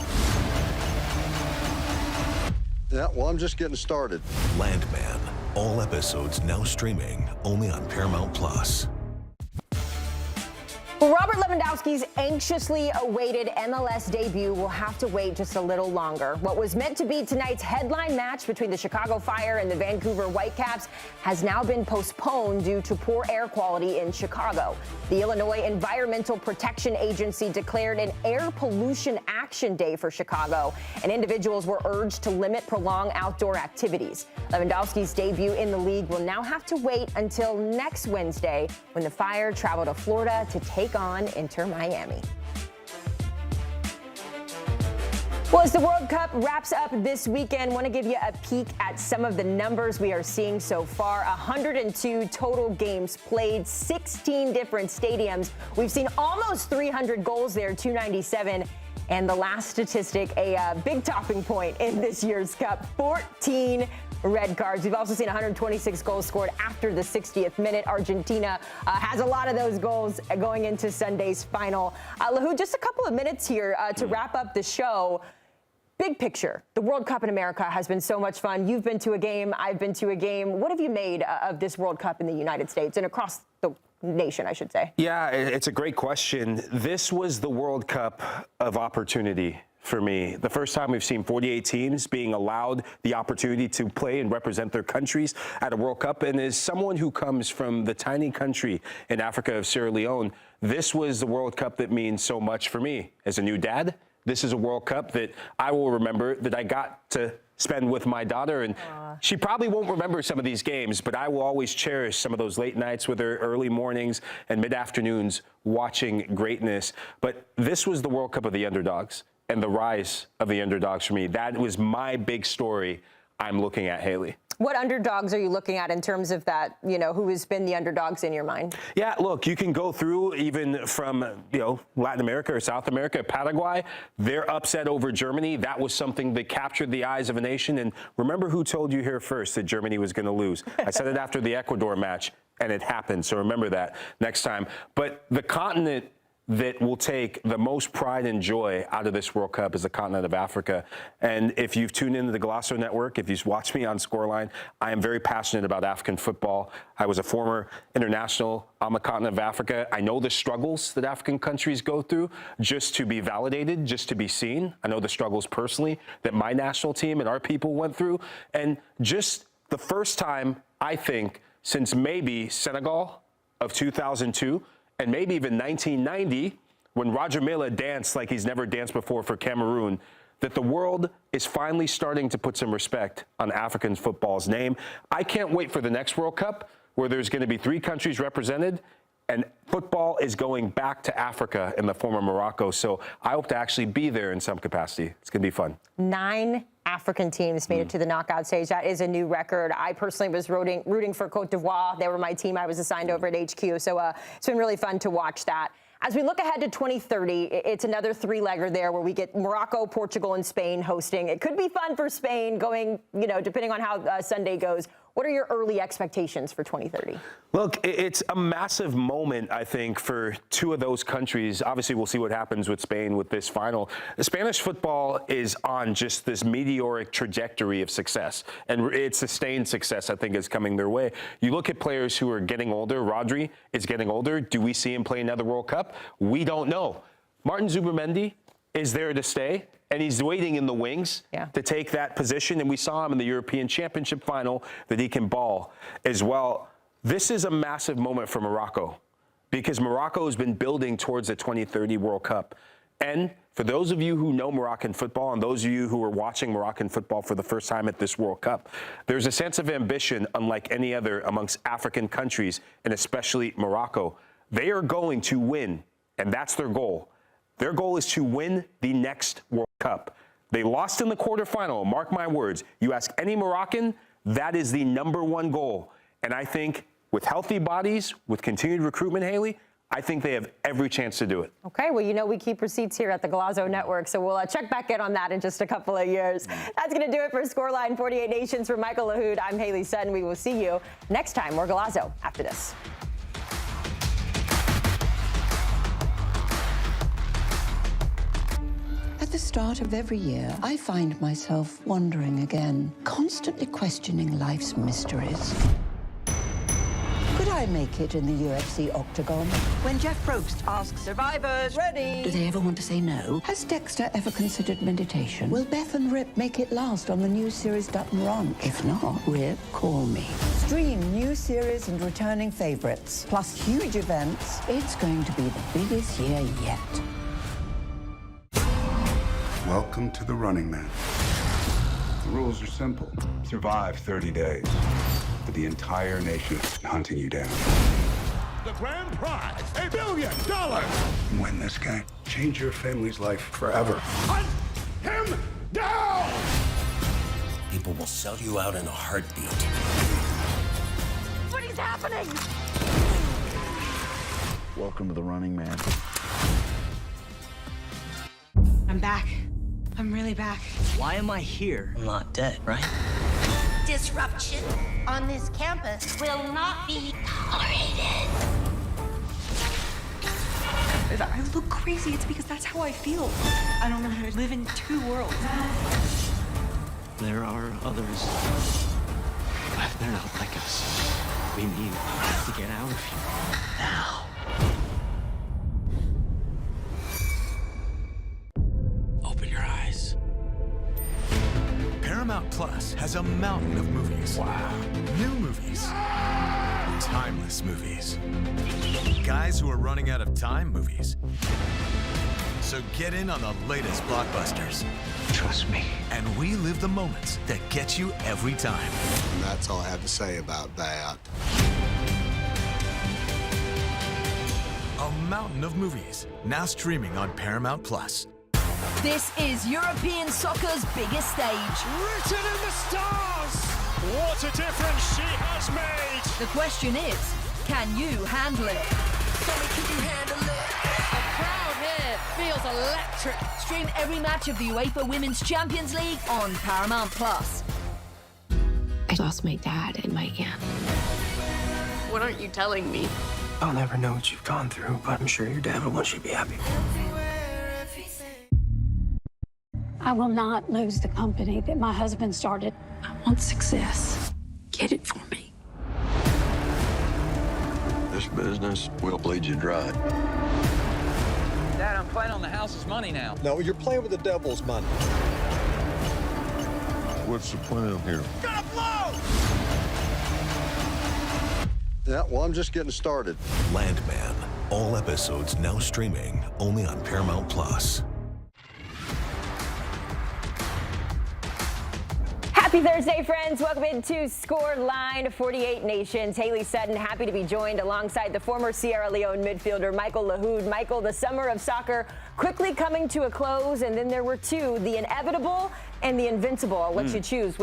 U: Yeah, well, I'm just getting started.
W: Landman. All episodes now streaming only on Paramount Plus.
B: Well, Robert Lewandowski's anxiously awaited MLS debut will have to wait just a little longer. What was meant to be tonight's headline match between the Chicago Fire and the Vancouver Whitecaps has now been postponed due to poor air quality in Chicago. The Illinois Environmental Protection Agency declared an air pollution action day for Chicago, and individuals were urged to limit prolonged outdoor activities. Lewandowski's debut in the league will now have to wait until next Wednesday when the Fire travel to Florida to take on Inter Miami. Well, as the World Cup wraps up this weekend, I want to give you a peek at some of the numbers we are seeing so far. 102 total games played, 16 different stadiums. We've seen almost 300 goals there, 297. And the last statistic, a big topping point in this year's Cup, 14 red cards. We've also seen 126 goals scored after the 60th minute. Argentina has a lot of those goals going into Sunday's final. Lahoud, just a couple of minutes here to wrap up the show. Big picture, the World Cup in America has been so much fun. You've been to a game, I've been to a game. What have you made of this World Cup in the United States and across the nation, I should say?
A: Yeah, it's a great question. This was the World Cup of opportunity for me. The first time we've seen 48 teams being allowed the opportunity to play and represent their countries at a World Cup. And as someone who comes from the tiny country in Africa of Sierra Leone, this was the World Cup that means so much for me. As a new dad, this is a World Cup that I will remember that I got to spend with my daughter. And she probably won't remember some of these games, but I will always cherish some of those late nights with her, early mornings and mid-afternoons watching greatness. But this was the World Cup of the underdogs and the rise of the underdogs for me. That was my big story I'm looking at, Hailey.
B: What underdogs are you looking at in terms of that, you know, who has been the underdogs in your mind?
A: Yeah, look, you can go through even from, Latin America or South America, Paraguay. They're upset over Germany. That was something that captured the eyes of a nation. And remember who told you here first that Germany was going to lose? I said it after the Ecuador match, and it happened. So remember that next time. But the continent that will take the most pride and joy out of this World Cup is the continent of Africa. And if you've tuned into the Golazo Network, if you've watched me on Scoreline, I am very passionate about African football. I was a former international on the continent of Africa. I know the struggles that African countries go through just to be validated, just to be seen. I know the struggles personally that my national team and our people went through. And just the first time, I think, since maybe Senegal of 2002, and maybe even 1990, when Roger Milla danced like he's never danced before for Cameroon, that the world is finally starting to put some respect on African football's name. I can't wait for the next World Cup where there's going to be 3 countries represented, and football is going back to Africa in the form of Morocco. So I hope to actually be there in some capacity. It's going to be fun.
B: 9 African teams made it to the knockout stage. That is a new record. I personally was rooting for Cote d'Ivoire. They were my team. I was assigned over at HQ. So it's been really fun to watch that. As we look ahead to 2030, it's another 3-legger there where we get Morocco, Portugal, and Spain hosting. It could be fun for Spain going, depending on how Sunday goes. What are your early expectations for 2030?
A: Look, it's a massive moment, I think, for 2 of those countries. Obviously, we'll see what happens with Spain with this final. Spanish football is on just this meteoric trajectory of success, and its sustained success, I think, is coming their way. You look at players who are getting older. Rodri is getting older. Do we see him play another World Cup? We don't know. Martin Zubimendi is there to stay, and he's waiting in the wings to take that position. And we saw him in the European Championship final that he can ball as well. This is a massive moment for Morocco because Morocco has been building towards the 2030 World Cup. And For those of you who know Moroccan football and those of you who are watching Moroccan football for the first time at this World Cup, there's a sense of ambition unlike any other amongst African countries, and especially Morocco. They are going to win, and that's their goal. Their goal is to win the next World Cup. They lost in the quarterfinal. Mark my words. You ask any Moroccan, that is the #1 goal. And I think with healthy bodies, with continued recruitment, Hailey, I think they have every chance to do it.
B: Okay, well, you know we keep receipts here at the Golazo Network, so we'll check back in on that in just a couple of years. That's going to do it for Scoreline 48 Nations. For Michael Lahoud, I'm Hailey Sutton. We will see you next time. More Golazo after this.
E: At the start of every year, I find myself wondering again, constantly questioning life's mysteries. Could I make it in the UFC octagon?
F: When Jeff Probst asks survivors, ready?
E: Do they ever want to say no? Has Dexter ever considered meditation? Will Beth and Rip make it last on the new series Sutton Ranch? If not, Rip, call me.
F: Stream new series and returning favorites, plus huge events.
E: It's going to be the biggest year yet.
G: Welcome to the Running Man. The rules are simple. Survive 30 days. But the entire nation is hunting you down.
H: The grand prize, $1 billion.
G: Win this game. Change your family's life forever.
H: Hunt him down!
S: People will sell you out in a heartbeat.
M: What is happening?
U: Welcome to the Running Man.
O: I'm back. I'm really back.
I: Why am I here? I'm not dead, right?
M: Disruption on this campus will not be tolerated.
O: If I look crazy, it's because that's how I feel. I don't know how to live in two worlds.
I: There are others. But they're not like us. We need to get out of here now. Open your eyes.
L: Paramount Plus has a mountain of movies. Wow. New movies. Timeless movies. Guys who are running out of time movies. So get in on the latest blockbusters.
I: Trust me.
L: And relive the moments that get you every time.
J: And that's all I have to say about that.
L: A mountain of movies, now streaming on Paramount Plus.
M: This is European soccer's biggest stage.
H: Written in the stars! What a difference she has made!
M: The question is, can you handle it?
H: Can you handle it?
M: The crowd here feels electric. Stream every match of the UEFA Women's Champions League on Paramount Plus.
T: I lost my dad and my aunt. What aren't you telling me?
I: I'll never know what you've gone through, but I'm sure your dad would want you to be happy.
K: I will not lose the company that my husband started. I want success. Get it for me.
U: This business will bleed you dry.
P: Dad, I'm playing on the house's money now.
V: No, you're playing with the devil's money.
U: What's the plan here?
H: Gonna blow!
U: Yeah, well, I'm just getting started.
W: Landman. All episodes now streaming only on Paramount Plus.
B: Happy Thursday, friends. Welcome into Scoreline 48 Nations. Hailey Sutton, happy to be joined alongside the former Sierra Leone midfielder Michael Lahoud. Michael, the summer of soccer quickly coming to a close, and then there were two, the inevitable and the invincible. I'll let you choose.